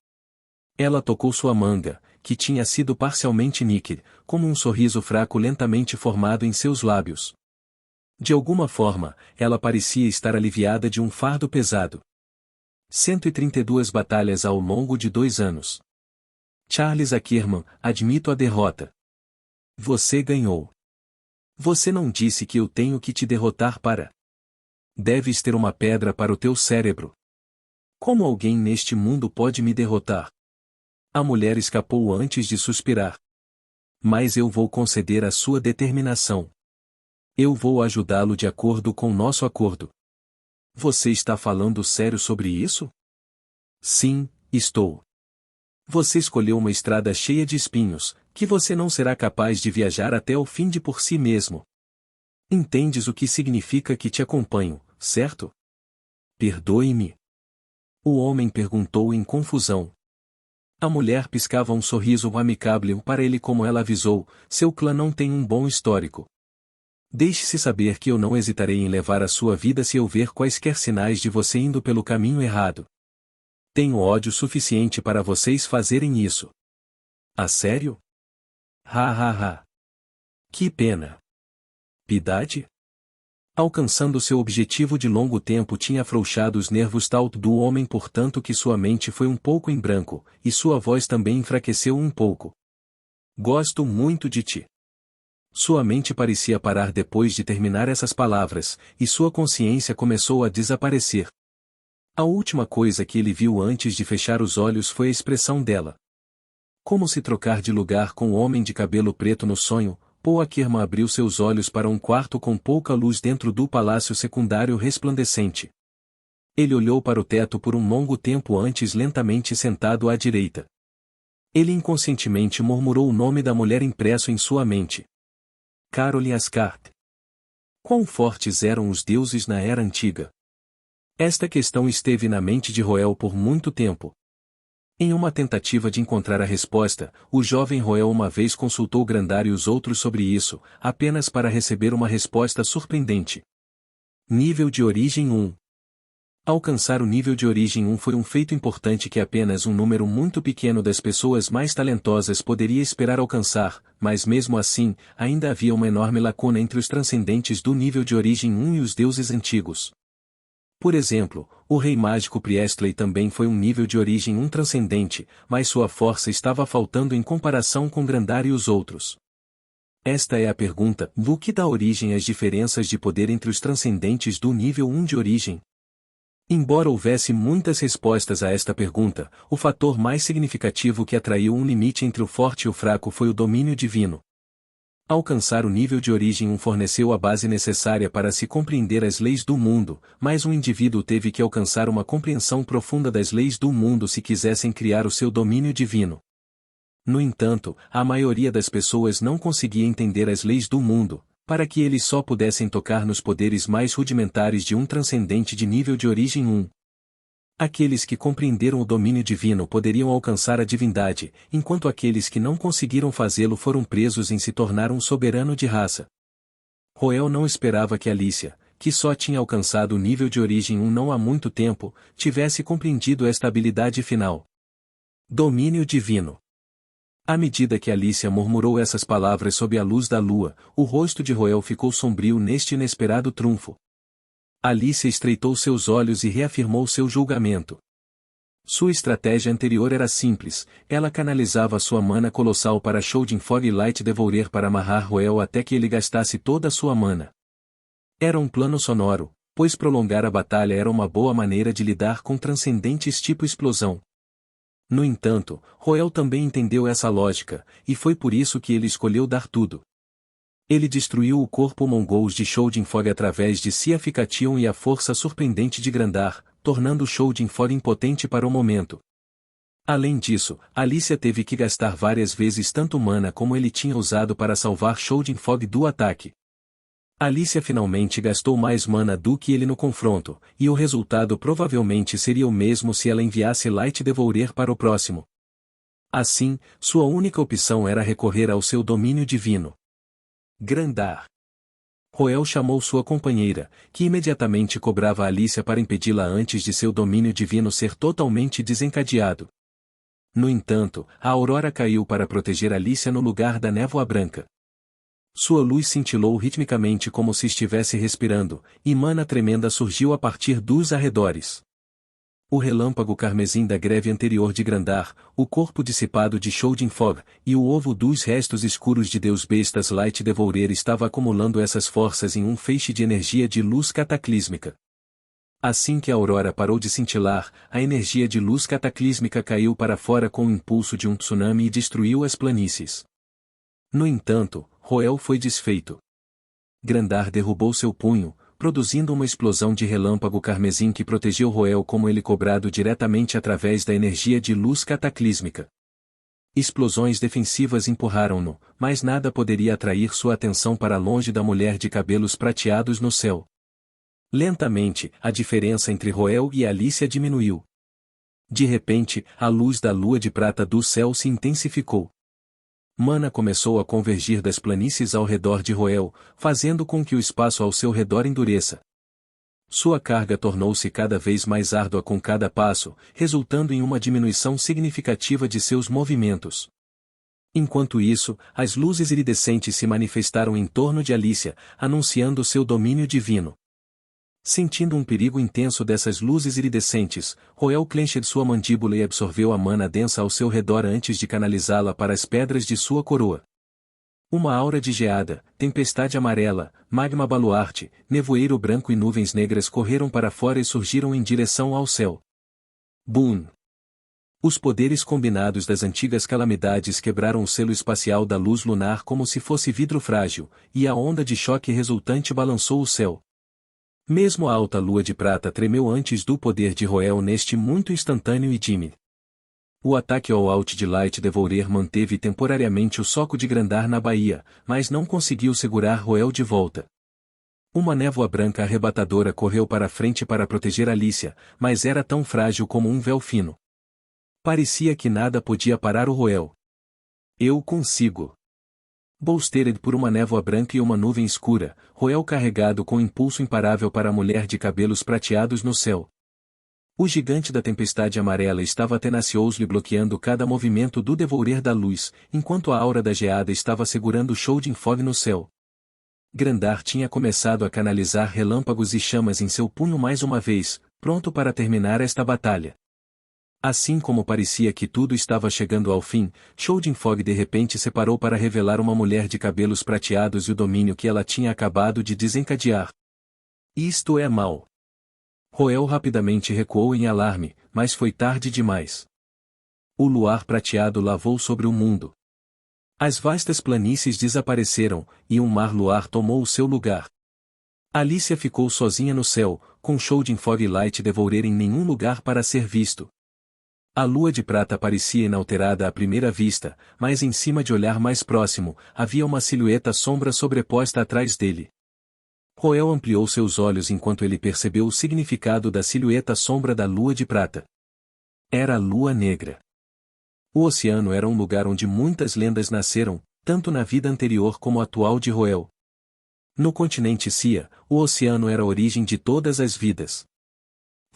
Ela tocou sua manga, que tinha sido parcialmente níquel, como um sorriso fraco lentamente formado em seus lábios. De alguma forma, ela parecia estar aliviada de um fardo pesado. 132 batalhas ao longo de 2 anos. Charles Ackerman, admito a derrota. Você ganhou. Você não disse que eu tenho que te derrotar para. Deves ter uma pedra para o teu cérebro. Como alguém neste mundo pode me derrotar? A mulher escapou antes de suspirar. Mas eu vou conceder a sua determinação. Eu vou ajudá-lo de acordo com nosso acordo. Você está falando sério sobre isso? Sim, estou. Você escolheu uma estrada cheia de espinhos, que você não será capaz de viajar até o fim de por si mesmo. Entendes o que significa que te acompanho, certo? Perdoe-me. O homem perguntou em confusão. A mulher piscava um sorriso amicável para ele como ela avisou, seu clã não tem um bom histórico. Deixe-se saber que eu não hesitarei em levar a sua vida se eu ver quaisquer sinais de você indo pelo caminho errado. Tenho ódio suficiente para vocês fazerem isso. A sério? Ha ha ha. Que pena. Piedade? Alcançando seu objetivo de longo tempo tinha afrouxado os nervos tal do homem portanto que sua mente foi um pouco em branco, e sua voz também enfraqueceu um pouco. Gosto muito de ti. Sua mente parecia parar depois de terminar essas palavras, e sua consciência começou a desaparecer. A última coisa que ele viu antes de fechar os olhos foi a expressão dela. Como se trocar de lugar com o homem de cabelo preto no sonho, Paul Ackerman abriu seus olhos para um quarto com pouca luz dentro do palácio secundário resplandecente. Ele olhou para o teto por um longo tempo antes lentamente sentado à direita. Ele inconscientemente murmurou o nome da mulher impresso em sua mente. Caroline Ascart. Quão fortes eram os deuses na Era Antiga? Esta questão esteve na mente de Roel por muito tempo. Em uma tentativa de encontrar a resposta, o jovem Roel uma vez consultou Grandar e os outros sobre isso, apenas para receber uma resposta surpreendente. Nível de origem 1. Alcançar o nível de origem 1 foi um feito importante que apenas um número muito pequeno das pessoas mais talentosas poderia esperar alcançar, mas mesmo assim, ainda havia uma enorme lacuna entre os transcendentes do nível de origem 1 e os deuses antigos. Por exemplo, o rei mágico Priestley também foi um nível de origem 1 transcendente, mas sua força estava faltando em comparação com Grandar e os outros. Esta é a pergunta: o que dá origem às diferenças de poder entre os transcendentes do nível 1 de origem? Embora houvesse muitas respostas a esta pergunta, o fator mais significativo que atraiu um limite entre o forte e o fraco foi o domínio divino. Alcançar o nível de origem 1 forneceu a base necessária para se compreender as leis do mundo, mas um indivíduo teve que alcançar uma compreensão profunda das leis do mundo se quisessem criar o seu domínio divino. No entanto, a maioria das pessoas não conseguia entender as leis do mundo, para que eles só pudessem tocar nos poderes mais rudimentares de um transcendente de nível de origem 1. Aqueles que compreenderam o domínio divino poderiam alcançar a divindade, enquanto aqueles que não conseguiram fazê-lo foram presos em se tornar um soberano de raça. Roel não esperava que Alicia, que só tinha alcançado o nível de origem 1 não há muito tempo, tivesse compreendido esta habilidade final. Domínio divino. À medida que Alicia murmurou essas palavras sob a luz da lua, o rosto de Roel ficou sombrio neste inesperado trunfo. Alicia estreitou seus olhos e reafirmou seu julgamento. Sua estratégia anterior era simples, ela canalizava sua mana colossal para Shouldin Fog e Light Devourer para amarrar Roel até que ele gastasse toda a sua mana. Era um plano sonoro, pois prolongar a batalha era uma boa maneira de lidar com transcendentes tipo explosão. No entanto, Roel também entendeu essa lógica, e foi por isso que ele escolheu dar tudo. Ele destruiu o corpo mongol de Shouldin Fog através de Siafikation e a força surpreendente de Grandar, tornando Sjöldin-Fog impotente para o momento. Além disso, Alicia teve que gastar várias vezes tanto mana como ele tinha usado para salvar Sjöldin-Fog do ataque. Alicia finalmente gastou mais mana do que ele no confronto, e o resultado provavelmente seria o mesmo se ela enviasse Light Devourer para o próximo. Assim, sua única opção era recorrer ao seu domínio divino. Grandar. Roel chamou sua companheira, que imediatamente cobrava Alicia para impedi-la antes de seu domínio divino ser totalmente desencadeado. No entanto, a aurora caiu para proteger Alicia no lugar da névoa branca. Sua luz cintilou ritmicamente como se estivesse respirando, e mana tremenda surgiu a partir dos arredores. O relâmpago carmesim da greve anterior de Grandar, o corpo dissipado de Sjöldin-Fog, e o ovo dos restos escuros de Deus Bestas Light Devourer estava acumulando essas forças em um feixe de energia de luz cataclísmica. Assim que a aurora parou de cintilar, a energia de luz cataclísmica caiu para fora com o impulso de um tsunami e destruiu as planícies. No entanto, Roel foi desfeito. Grandar derrubou seu punho, produzindo uma explosão de relâmpago carmesim que protegeu Roel como ele cobrado diretamente através da energia de luz cataclísmica. Explosões defensivas empurraram-no, mas nada poderia atrair sua atenção para longe da mulher de cabelos prateados no céu. Lentamente, a diferença entre Roel e Alicia diminuiu. De repente, a luz da lua de prata do céu se intensificou. Mana começou a convergir das planícies ao redor de Roel, fazendo com que o espaço ao seu redor endureça. Sua carga tornou-se cada vez mais árdua com cada passo, resultando em uma diminuição significativa de seus movimentos. Enquanto isso, as luzes iridescentes se manifestaram em torno de Alicia, anunciando seu domínio divino. Sentindo um perigo intenso dessas luzes iridescentes, Roel clenched sua mandíbula e absorveu a mana densa ao seu redor antes de canalizá-la para as pedras de sua coroa. Uma aura de geada, tempestade amarela, magma baluarte, nevoeiro branco e nuvens negras correram para fora e surgiram em direção ao céu. Boom! Os poderes combinados das antigas calamidades quebraram o selo espacial da luz lunar como se fosse vidro frágil, e a onda de choque resultante balançou o céu. Mesmo a alta lua de prata tremeu antes do poder de Roel neste muito instantâneo e dime. O ataque ao Alt de Light Devourer manteve temporariamente o soco de Grandar na baía, mas não conseguiu segurar Roel de volta. Uma névoa branca arrebatadora correu para a frente para proteger Alicia, mas era tão frágil como um véu fino. Parecia que nada podia parar o Roel. Eu consigo. Bolstered por uma névoa branca e uma nuvem escura, Roel carregado com impulso imparável para a mulher de cabelos prateados no céu. O gigante da tempestade amarela estava tenacioso lhe bloqueando cada movimento do Devourer da luz, enquanto a aura da geada estava segurando Sjöldin-Fog no céu. Grandar tinha começado a canalizar relâmpagos e chamas em seu punho mais uma vez, pronto para terminar esta batalha. Assim como parecia que tudo estava chegando ao fim, Sjöldin-Fog de repente separou para revelar uma mulher de cabelos prateados e o domínio que ela tinha acabado de desencadear. Isto é mal. Roel rapidamente recuou em alarme, mas foi tarde demais. O luar prateado lavou sobre o mundo. As vastas planícies desapareceram, e um mar luar tomou o seu lugar. Alicia ficou sozinha no céu, com Sjöldin-Fog e Light Devourer em nenhum lugar para ser visto. A lua de prata parecia inalterada à primeira vista, mas em cima de olhar mais próximo, havia uma silhueta sombra sobreposta atrás dele. Roel ampliou seus olhos enquanto ele percebeu o significado da silhueta sombra da lua de prata. Era a lua negra. O oceano era um lugar onde muitas lendas nasceram, tanto na vida anterior como atual de Roel. No continente Cia, o oceano era a origem de todas as vidas.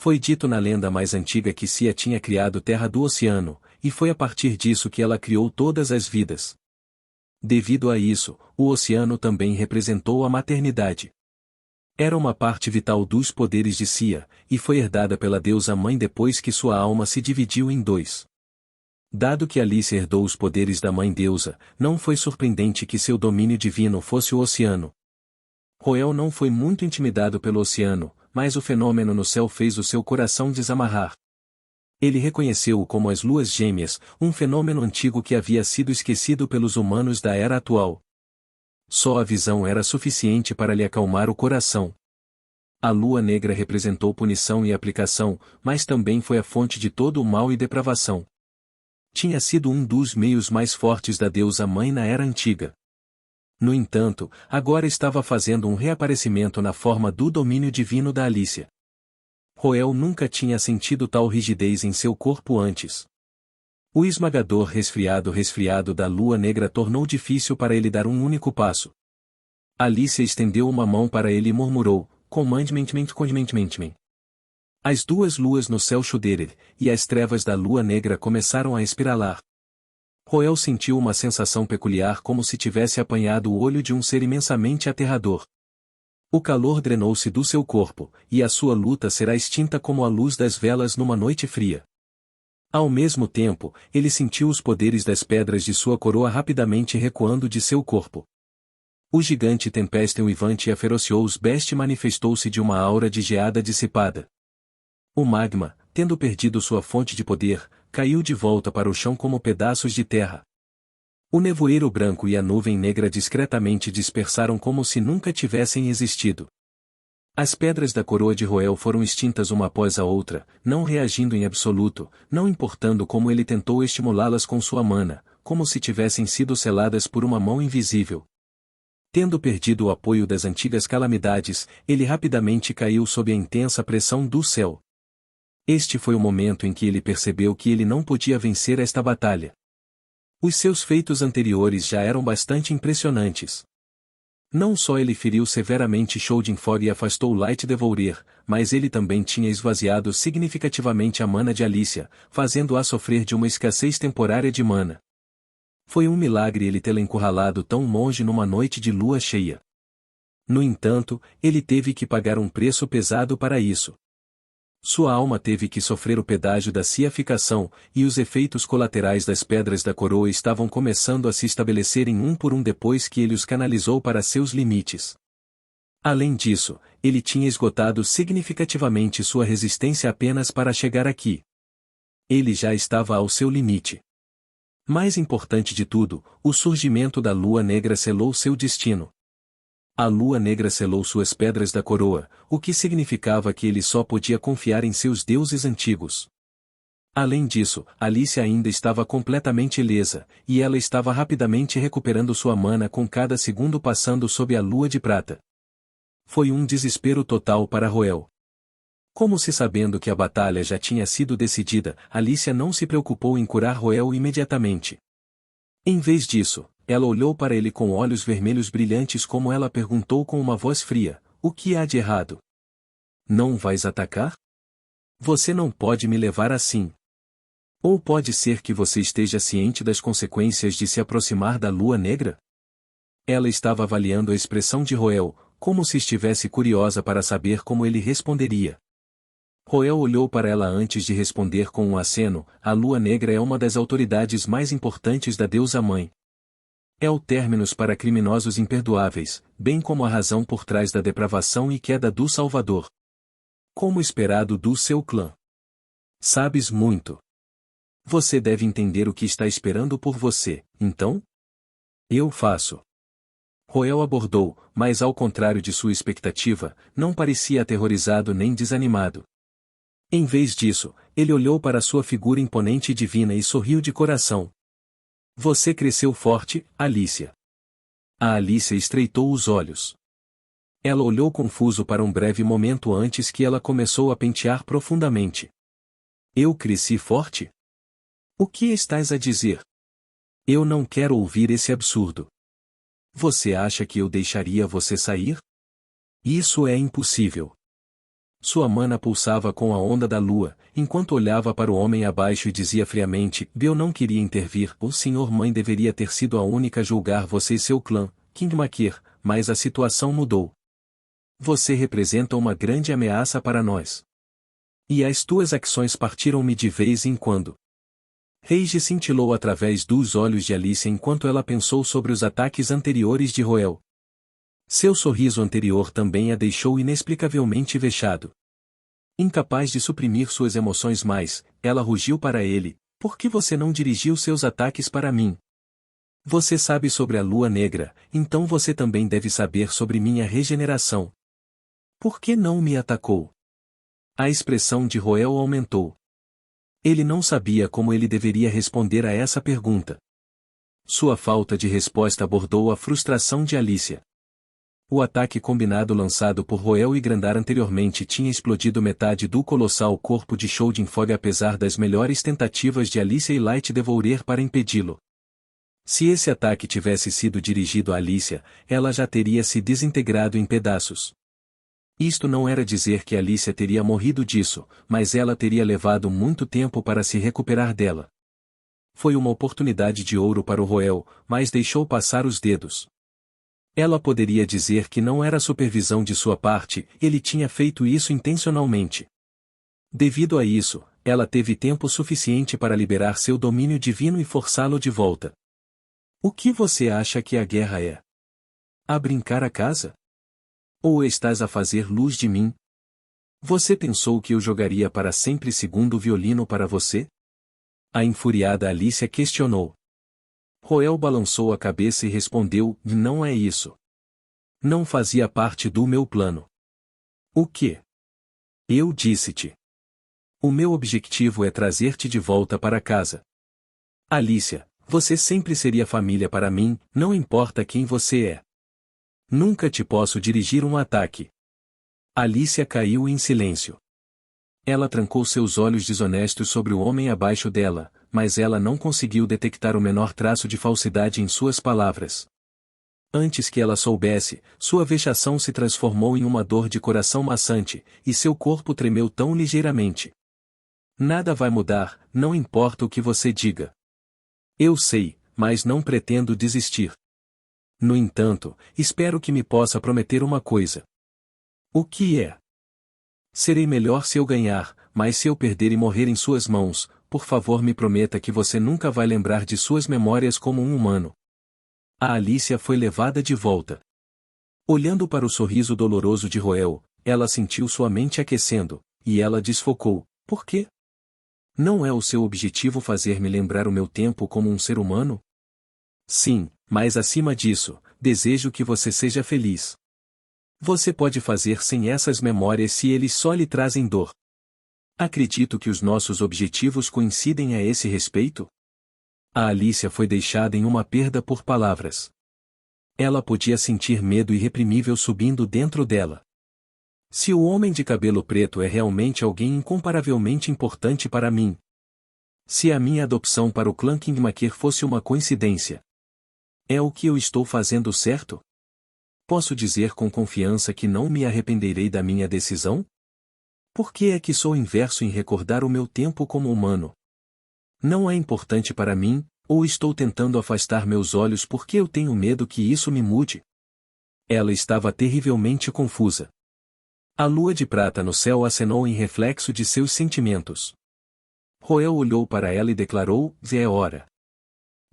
Foi dito na lenda mais antiga que Cia tinha criado terra do oceano, e foi a partir disso que ela criou todas as vidas. Devido a isso, o oceano também representou a maternidade. Era uma parte vital dos poderes de Cia, e foi herdada pela deusa mãe depois que sua alma se dividiu em dois. Dado que Alice herdou os poderes da mãe deusa, não foi surpreendente que seu domínio divino fosse o oceano. Roel não foi muito intimidado pelo oceano, mas o fenômeno no céu fez o seu coração desamarrar. Ele reconheceu-o como as luas gêmeas, um fenômeno antigo que havia sido esquecido pelos humanos da era atual. Só a visão era suficiente para lhe acalmar o coração. A lua negra representou punição e aplicação, mas também foi a fonte de todo o mal e depravação. Tinha sido um dos meios mais fortes da deusa mãe na era antiga. No entanto, agora estava fazendo um reaparecimento na forma do domínio divino da Alicia. Roel nunca tinha sentido tal rigidez em seu corpo antes. O esmagador resfriado da lua negra tornou difícil para ele dar um único passo. Alicia estendeu uma mão para ele e murmurou, commandment. As duas luas no céu chuderer, e as trevas da lua negra começaram a espiralar. Roel sentiu uma sensação peculiar como se tivesse apanhado o olho de um ser imensamente aterrador. O calor drenou-se do seu corpo, e a sua luta será extinta como a luz das velas numa noite fria. Ao mesmo tempo, ele sentiu os poderes das pedras de sua coroa rapidamente recuando de seu corpo. O gigante Tempestem Uivante e a Ferocious Best manifestou-se de uma aura de geada dissipada. O magma, tendo perdido sua fonte de poder, caiu de volta para o chão como pedaços de terra. O nevoeiro branco e a nuvem negra discretamente dispersaram como se nunca tivessem existido. As pedras da coroa de Roel foram extintas uma após a outra, não reagindo em absoluto, não importando como ele tentou estimulá-las com sua mana, como se tivessem sido seladas por uma mão invisível. Tendo perdido o apoio das antigas calamidades, ele rapidamente caiu sob a intensa pressão do céu. Este foi o momento em que ele percebeu que ele não podia vencer esta batalha. Os seus feitos anteriores já eram bastante impressionantes. Não só ele feriu severamente Shodinfog e afastou Light Devourer, mas ele também tinha esvaziado significativamente a mana de Alicia, fazendo-a sofrer de uma escassez temporária de mana. Foi um milagre ele tê-la encurralado tão longe numa noite de lua cheia. No entanto, ele teve que pagar um preço pesado para isso. Sua alma teve que sofrer o pedágio da ciaficação, e os efeitos colaterais das pedras da coroa estavam começando a se estabelecerem um por um depois que ele os canalizou para seus limites. Além disso, ele tinha esgotado significativamente sua resistência apenas para chegar aqui. Ele já estava ao seu limite. Mais importante de tudo, o surgimento da lua negra selou seu destino. A lua negra selou suas pedras da coroa, o que significava que ele só podia confiar em seus deuses antigos. Além disso, Alicia ainda estava completamente ilesa, e ela estava rapidamente recuperando sua mana com cada segundo passando sob a lua de prata. Foi um desespero total para Roel. Como se sabendo que a batalha já tinha sido decidida, Alicia não se preocupou em curar Roel imediatamente. Em vez disso, ela olhou para ele com olhos vermelhos brilhantes como ela perguntou com uma voz fria, o que há de errado? Não vais atacar? Você não pode me levar assim. Ou pode ser que você esteja ciente das consequências de se aproximar da lua negra? Ela estava avaliando a expressão de Roel, como se estivesse curiosa para saber como ele responderia. Roel olhou para ela antes de responder com um aceno, a lua negra é uma das autoridades mais importantes da deusa mãe. É o terminus para criminosos imperdoáveis, bem como a razão por trás da depravação e queda do Salvador. Como esperado do seu clã. Sabes muito. Você deve entender o que está esperando por você, então? Eu faço. Roel abordou, mas ao contrário de sua expectativa, não parecia aterrorizado nem desanimado. Em vez disso, ele olhou para sua figura imponente e divina e sorriu de coração. Você cresceu forte, Alicia. A Alicia estreitou os olhos. Ela olhou confuso para um breve momento antes que ela começou a pentear profundamente. Eu cresci forte? O que estás a dizer? Eu não quero ouvir esse absurdo. Você acha que eu deixaria você sair? Isso é impossível. Sua mana pulsava com a onda da lua, enquanto olhava para o homem abaixo e dizia friamente, eu não queria intervir, o Senhor Mãe deveria ter sido a única a julgar você e seu clã, King Makir, mas a situação mudou. Você representa uma grande ameaça para nós. E as tuas ações partiram-me de vez em quando. Rage cintilou através dos olhos de Alicia enquanto ela pensou sobre os ataques anteriores de Roel. Seu sorriso anterior também a deixou inexplicavelmente vexado. Incapaz de suprimir suas emoções mais, ela rugiu para ele, por que você não dirigiu seus ataques para mim? Você sabe sobre a lua negra, então você também deve saber sobre minha regeneração. Por que não me atacou? A expressão de Roel aumentou. Ele não sabia como ele deveria responder a essa pergunta. Sua falta de resposta abordou a frustração de Alicia. O ataque combinado lançado por Roel e Grandar anteriormente tinha explodido metade do colossal corpo de Shodinfog apesar das melhores tentativas de Alicia e Light Devourer para impedi-lo. Se esse ataque tivesse sido dirigido a Alicia, ela já teria se desintegrado em pedaços. Isto não era dizer que Alicia teria morrido disso, mas ela teria levado muito tempo para se recuperar dela. Foi uma oportunidade de ouro para o Roel, mas deixou passar os dedos. Ela poderia dizer que não era supervisão de sua parte, ele tinha feito isso intencionalmente. Devido a isso, ela teve tempo suficiente para liberar seu domínio divino e forçá-lo de volta. O que você acha que a guerra é? A brincar a casa? Ou estás a fazer luz de mim? Você pensou que eu jogaria para sempre segundo violino para você? A enfuriada Alicia questionou. Roel balançou a cabeça e respondeu, não é isso. Não fazia parte do meu plano. O quê? Eu disse-te. O meu objetivo é trazer-te de volta para casa. Alicia, você sempre seria família para mim, não importa quem você é. Nunca te posso dirigir um ataque. Alicia caiu em silêncio. Ela trancou seus olhos desonestos sobre o homem abaixo dela, mas ela não conseguiu detectar o menor traço de falsidade em suas palavras. Antes que ela soubesse, sua vexação se transformou em uma dor de coração maçante, e seu corpo tremeu tão ligeiramente. Nada vai mudar, não importa o que você diga. Eu sei, mas não pretendo desistir. No entanto, espero que me possa prometer uma coisa. O que é? Serei melhor se eu ganhar, mas se eu perder e morrer em suas mãos, por favor me prometa que você nunca vai lembrar de suas memórias como um humano. A Alicia foi levada de volta. Olhando para o sorriso doloroso de Roel, ela sentiu sua mente aquecendo, e ela desfocou. Por quê? Não é o seu objetivo fazer-me lembrar o meu tempo como um ser humano? Sim, mas acima disso, desejo que você seja feliz. Você pode fazer sem essas memórias se eles só lhe trazem dor. Acredito que os nossos objetivos coincidem a esse respeito? A Alicia foi deixada em uma perda por palavras. Ela podia sentir medo irreprimível subindo dentro dela. Se o homem de cabelo preto é realmente alguém incomparavelmente importante para mim. Se a minha adopção para o clã Kingmaker fosse uma coincidência. É o que eu estou fazendo certo? Posso dizer com confiança que não me arrependerei da minha decisão? Por que é que sou inverso em recordar o meu tempo como humano? Não é importante para mim, ou estou tentando afastar meus olhos porque eu tenho medo que isso me mude? Ela estava terrivelmente confusa. A lua de prata no céu acenou em reflexo de seus sentimentos. Roel olhou para ela e declarou, é hora.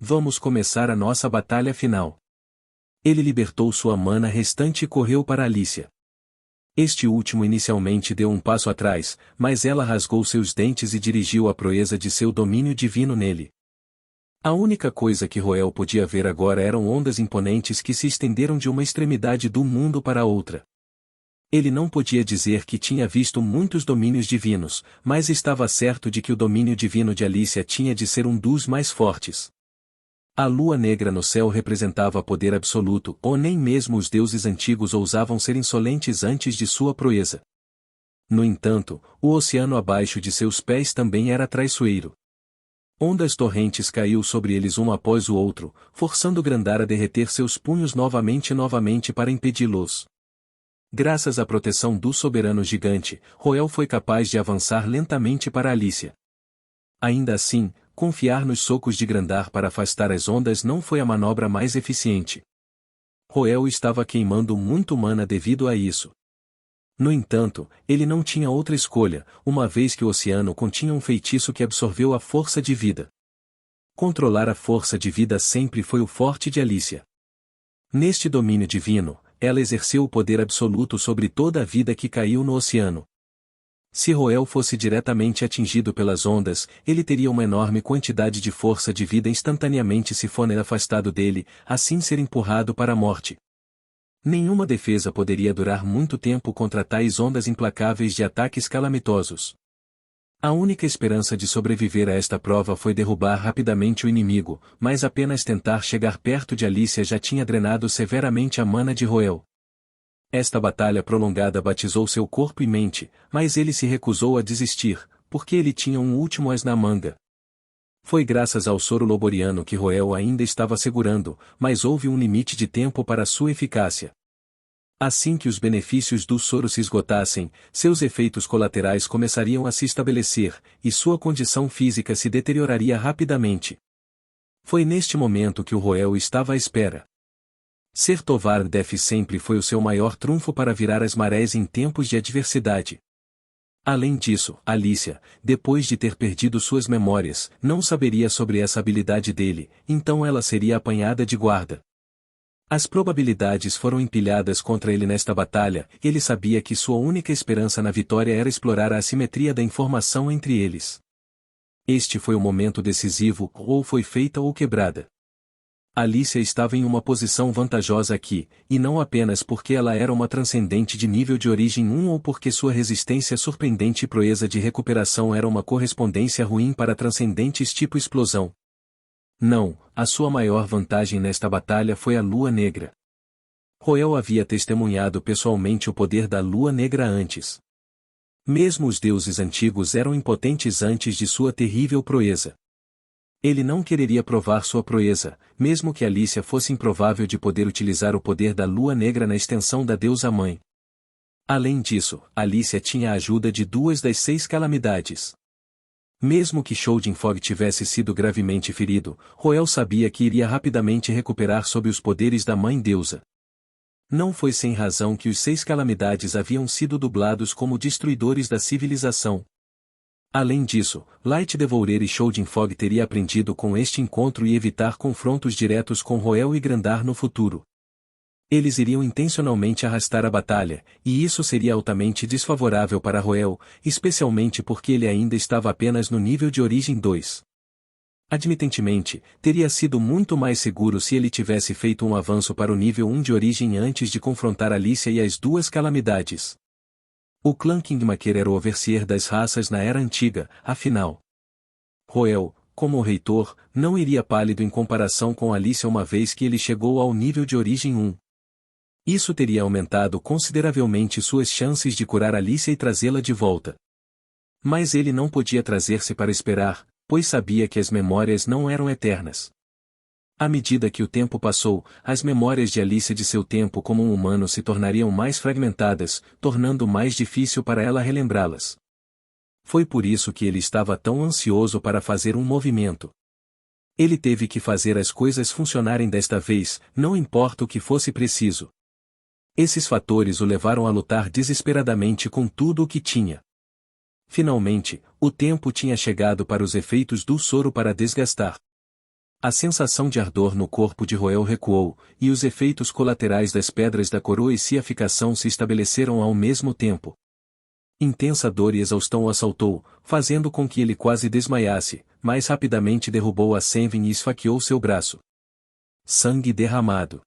Vamos começar a nossa batalha final. Ele libertou sua mana restante e correu para Alicia. Este último inicialmente deu um passo atrás, mas ela rasgou seus dentes e dirigiu a proeza de seu domínio divino nele. A única coisa que Roel podia ver agora eram ondas imponentes que se estenderam de uma extremidade do mundo para a outra. Ele não podia dizer que tinha visto muitos domínios divinos, mas estava certo de que o domínio divino de Alicia tinha de ser um dos mais fortes. A lua negra no céu representava poder absoluto, ou nem mesmo os deuses antigos ousavam ser insolentes antes de sua proeza. No entanto, o oceano abaixo de seus pés também era traiçoeiro. Ondas torrentes caiu sobre eles um após o outro, forçando Grandar a derreter seus punhos novamente e novamente para impedi-los. Graças à proteção do soberano gigante, Roel foi capaz de avançar lentamente para Alicia. Ainda assim, confiar nos socos de Grandar para afastar as ondas não foi a manobra mais eficiente. Roel estava queimando muito mana devido a isso. No entanto, ele não tinha outra escolha, uma vez que o oceano continha um feitiço que absorveu a força de vida. Controlar a força de vida sempre foi o forte de Alicia. Neste domínio divino, ela exerceu o poder absoluto sobre toda a vida que caiu no oceano. Se Roel fosse diretamente atingido pelas ondas, ele teria uma enorme quantidade de força de vida instantaneamente se for afastado dele, assim ser empurrado para a morte. Nenhuma defesa poderia durar muito tempo contra tais ondas implacáveis de ataques calamitosos. A única esperança de sobreviver a esta prova foi derrubar rapidamente o inimigo, mas apenas tentar chegar perto de Alicia já tinha drenado severamente a mana de Roel. Esta batalha prolongada batizou seu corpo e mente, mas ele se recusou a desistir, porque ele tinha um último as na manga. Foi graças ao soro loboriano que Roel ainda estava segurando, mas houve um limite de tempo para sua eficácia. Assim que os benefícios do soro se esgotassem, seus efeitos colaterais começariam a se estabelecer, e sua condição física se deterioraria rapidamente. Foi neste momento que o Roel estava à espera. Ser Tovar Def sempre foi o seu maior trunfo para virar as marés em tempos de adversidade. Além disso, Alicia, depois de ter perdido suas memórias, não saberia sobre essa habilidade dele, então ela seria apanhada de guarda. As probabilidades foram empilhadas contra ele nesta batalha, e ele sabia que sua única esperança na vitória era explorar a assimetria da informação entre eles. Este foi o momento decisivo, ou foi feita ou quebrada. Alicia estava em uma posição vantajosa aqui, e não apenas porque ela era uma transcendente de nível de origem 1 ou porque sua resistência surpreendente e proeza de recuperação era uma correspondência ruim para transcendentes tipo explosão. Não, a sua maior vantagem nesta batalha foi a Lua Negra. Roel havia testemunhado pessoalmente o poder da Lua Negra antes. Mesmo os deuses antigos eram impotentes antes de sua terrível proeza. Ele não quereria provar sua proeza, mesmo que Alicia fosse improvável de poder utilizar o poder da Lua Negra na extensão da deusa-mãe. Além disso, Alicia tinha a ajuda de 2 das 6 calamidades. Mesmo que Fog tivesse sido gravemente ferido, Roel sabia que iria rapidamente recuperar sob os poderes da Mãe Deusa. Não foi sem razão que os 6 calamidades haviam sido dublados como destruidores da civilização. Além disso, Light Devourer e Fog teria aprendido com este encontro e evitar confrontos diretos com Roel e Grandar no futuro. Eles iriam intencionalmente arrastar a batalha, e isso seria altamente desfavorável para Roel, especialmente porque ele ainda estava apenas no nível de origem 2. Admitentemente, teria sido muito mais seguro se ele tivesse feito um avanço para o nível 1 de origem antes de confrontar Alicia e as 2 calamidades. O clã Kingmaker era o overseer das raças na Era Antiga, afinal. Roel, como o reitor, não iria pálido em comparação com Alicia uma vez que ele chegou ao nível de origem 1. Isso teria aumentado consideravelmente suas chances de curar Alicia e trazê-la de volta. Mas ele não podia trazer-se para esperar, pois sabia que as memórias não eram eternas. À medida que o tempo passou, as memórias de Alicia de seu tempo como um humano se tornariam mais fragmentadas, tornando mais difícil para ela relembrá-las. Foi por isso que ele estava tão ansioso para fazer um movimento. Ele teve que fazer as coisas funcionarem desta vez, não importa o que fosse preciso. Esses fatores o levaram a lutar desesperadamente com tudo o que tinha. Finalmente, o tempo tinha chegado para os efeitos do soro para desgastar. A sensação de ardor no corpo de Roel recuou, e os efeitos colaterais das pedras da coroa e ciaficação se estabeleceram ao mesmo tempo. Intensa dor e exaustão o assaltou, fazendo com que ele quase desmaiasse, mas rapidamente derrubou a Senvin e esfaqueou seu braço. Sangue derramado.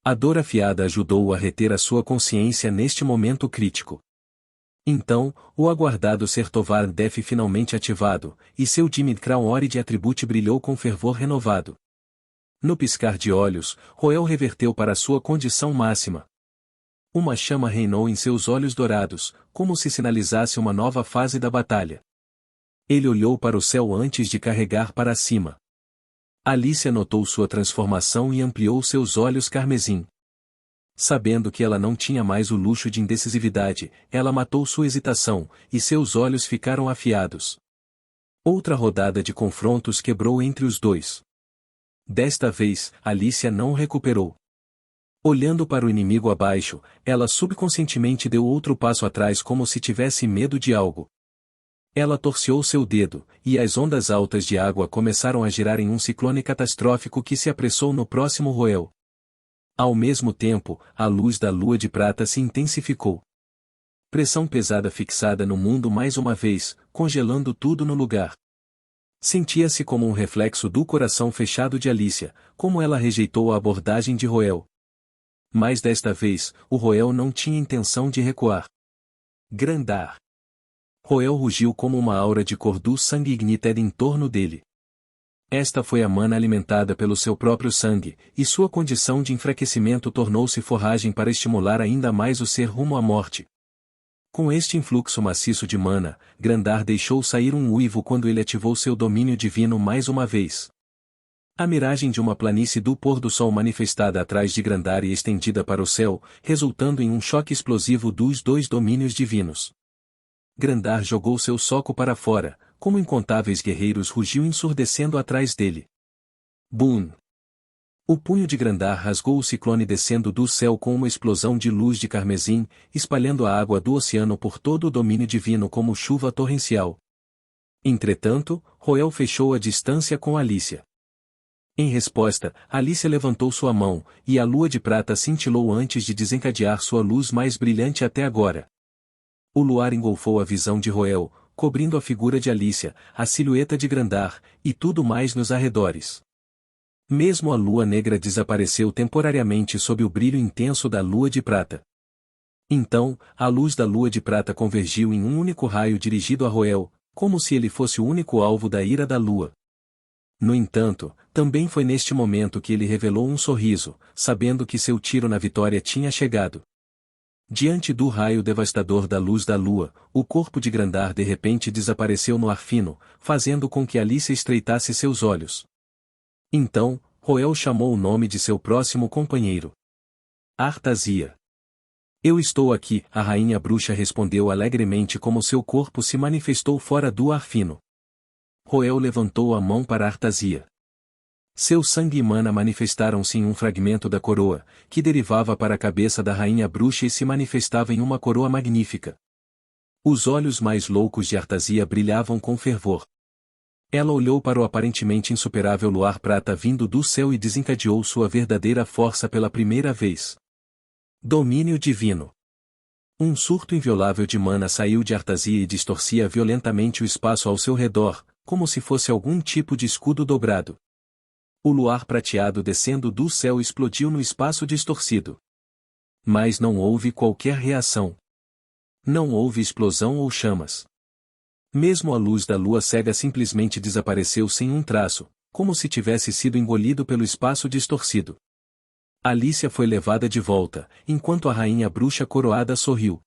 A dor afiada ajudou-o a reter a sua consciência neste momento crítico. Então, o aguardado Sertovar Def finalmente ativado, e seu Dimid Crown Ori de Atribute brilhou com fervor renovado. No piscar de olhos, Roel reverteu para sua condição máxima. Uma chama reinou em seus olhos dourados, como se sinalizasse uma nova fase da batalha. Ele olhou para o céu antes de carregar para cima. Alicia notou sua transformação e ampliou seus olhos carmesim. Sabendo que ela não tinha mais o luxo de indecisividade, ela matou sua hesitação, e seus olhos ficaram afiados. Outra rodada de confrontos quebrou entre os dois. Desta vez, Alicia não recuperou. Olhando para o inimigo abaixo, ela subconscientemente deu outro passo atrás como se tivesse medo de algo. Ela torceu seu dedo, e as ondas altas de água começaram a girar em um ciclone catastrófico que se apressou no próximo Roel. Ao mesmo tempo, a luz da lua de prata se intensificou. Pressão pesada fixada no mundo mais uma vez, congelando tudo no lugar. Sentia-se como um reflexo do coração fechado de Alicia, como ela rejeitou a abordagem de Roel. Mas desta vez, o Roel não tinha intenção de recuar. Grandar. Roel rugiu como uma aura de cor do sangue ignited em torno dele. Esta foi a mana alimentada pelo seu próprio sangue, e sua condição de enfraquecimento tornou-se forragem para estimular ainda mais o ser rumo à morte. Com este influxo maciço de mana, Grandar deixou sair um uivo quando ele ativou seu domínio divino mais uma vez. A miragem de uma planície do pôr do sol manifestada atrás de Grandar e estendida para o céu, resultando em um choque explosivo dos dois domínios divinos. Grandar jogou seu soco para fora, como incontáveis guerreiros rugiu ensurdecendo atrás dele. Boom! O punho de Grandar rasgou o ciclone descendo do céu com uma explosão de luz de carmesim, espalhando a água do oceano por todo o domínio divino como chuva torrencial. Entretanto, Roel fechou a distância com Alícia. Em resposta, Alícia levantou sua mão, e a lua de prata cintilou antes de desencadear sua luz mais brilhante até agora. O luar engolfou a visão de Roel, cobrindo a figura de Alícia, a silhueta de Grandar, e tudo mais nos arredores. Mesmo a lua negra desapareceu temporariamente sob o brilho intenso da lua de prata. Então, a luz da lua de prata convergiu em um único raio dirigido a Roel, como se ele fosse o único alvo da ira da lua. No entanto, também foi neste momento que ele revelou um sorriso, sabendo que seu tiro na vitória tinha chegado. Diante do raio devastador da luz da lua, o corpo de Grandar de repente desapareceu no ar fino, fazendo com que Alícia estreitasse seus olhos. Então, Roel chamou o nome de seu próximo companheiro. Artasia. Eu estou aqui, a rainha bruxa respondeu alegremente como seu corpo se manifestou fora do ar fino. Roel levantou a mão para Artasia. Seu sangue e mana manifestaram-se em um fragmento da coroa, que derivava para a cabeça da rainha bruxa e se manifestava em uma coroa magnífica. Os olhos mais loucos de Artasia brilhavam com fervor. Ela olhou para o aparentemente insuperável luar prata vindo do céu e desencadeou sua verdadeira força pela primeira vez. Domínio divino. Um surto inviolável de mana saiu de Artasia e distorcia violentamente o espaço ao seu redor, como se fosse algum tipo de escudo dobrado. O luar prateado descendo do céu explodiu no espaço distorcido. Mas não houve qualquer reação. Não houve explosão ou chamas. Mesmo a luz da lua cega simplesmente desapareceu sem um traço, como se tivesse sido engolido pelo espaço distorcido. Alícia foi levada de volta, enquanto a rainha bruxa coroada sorriu.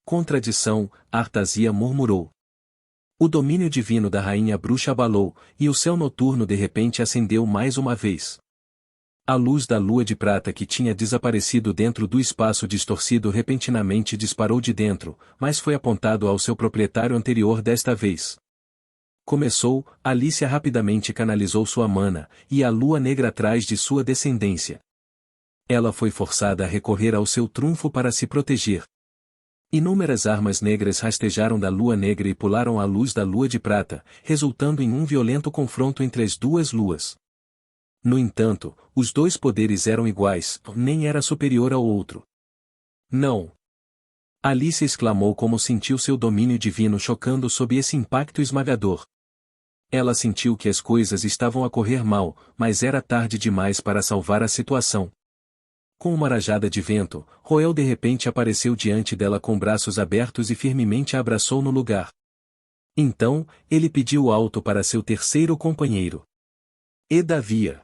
Contradição, Artasia murmurou. O domínio divino da rainha bruxa abalou, e o céu noturno de repente acendeu mais uma vez. A luz da lua de prata que tinha desaparecido dentro do espaço distorcido repentinamente disparou de dentro, mas foi apontado ao seu proprietário anterior desta vez. Começou, Alícia rapidamente canalizou sua mana, e a lua negra atrás de sua descendência. Ela foi forçada a recorrer ao seu trunfo para se proteger. Inúmeras armas negras rastejaram da lua negra e pularam à luz da lua de prata, resultando em um violento confronto entre as duas luas. No entanto, os dois poderes eram iguais, nem era superior ao outro. Não! Alice exclamou como sentiu seu domínio divino chocando sob esse impacto esmagador. Ela sentiu que as coisas estavam a correr mal, mas era tarde demais para salvar a situação. Com uma rajada de vento, Roel de repente apareceu diante dela com braços abertos e firmemente a abraçou no lugar. Então, ele pediu alto para seu terceiro companheiro. Edavia.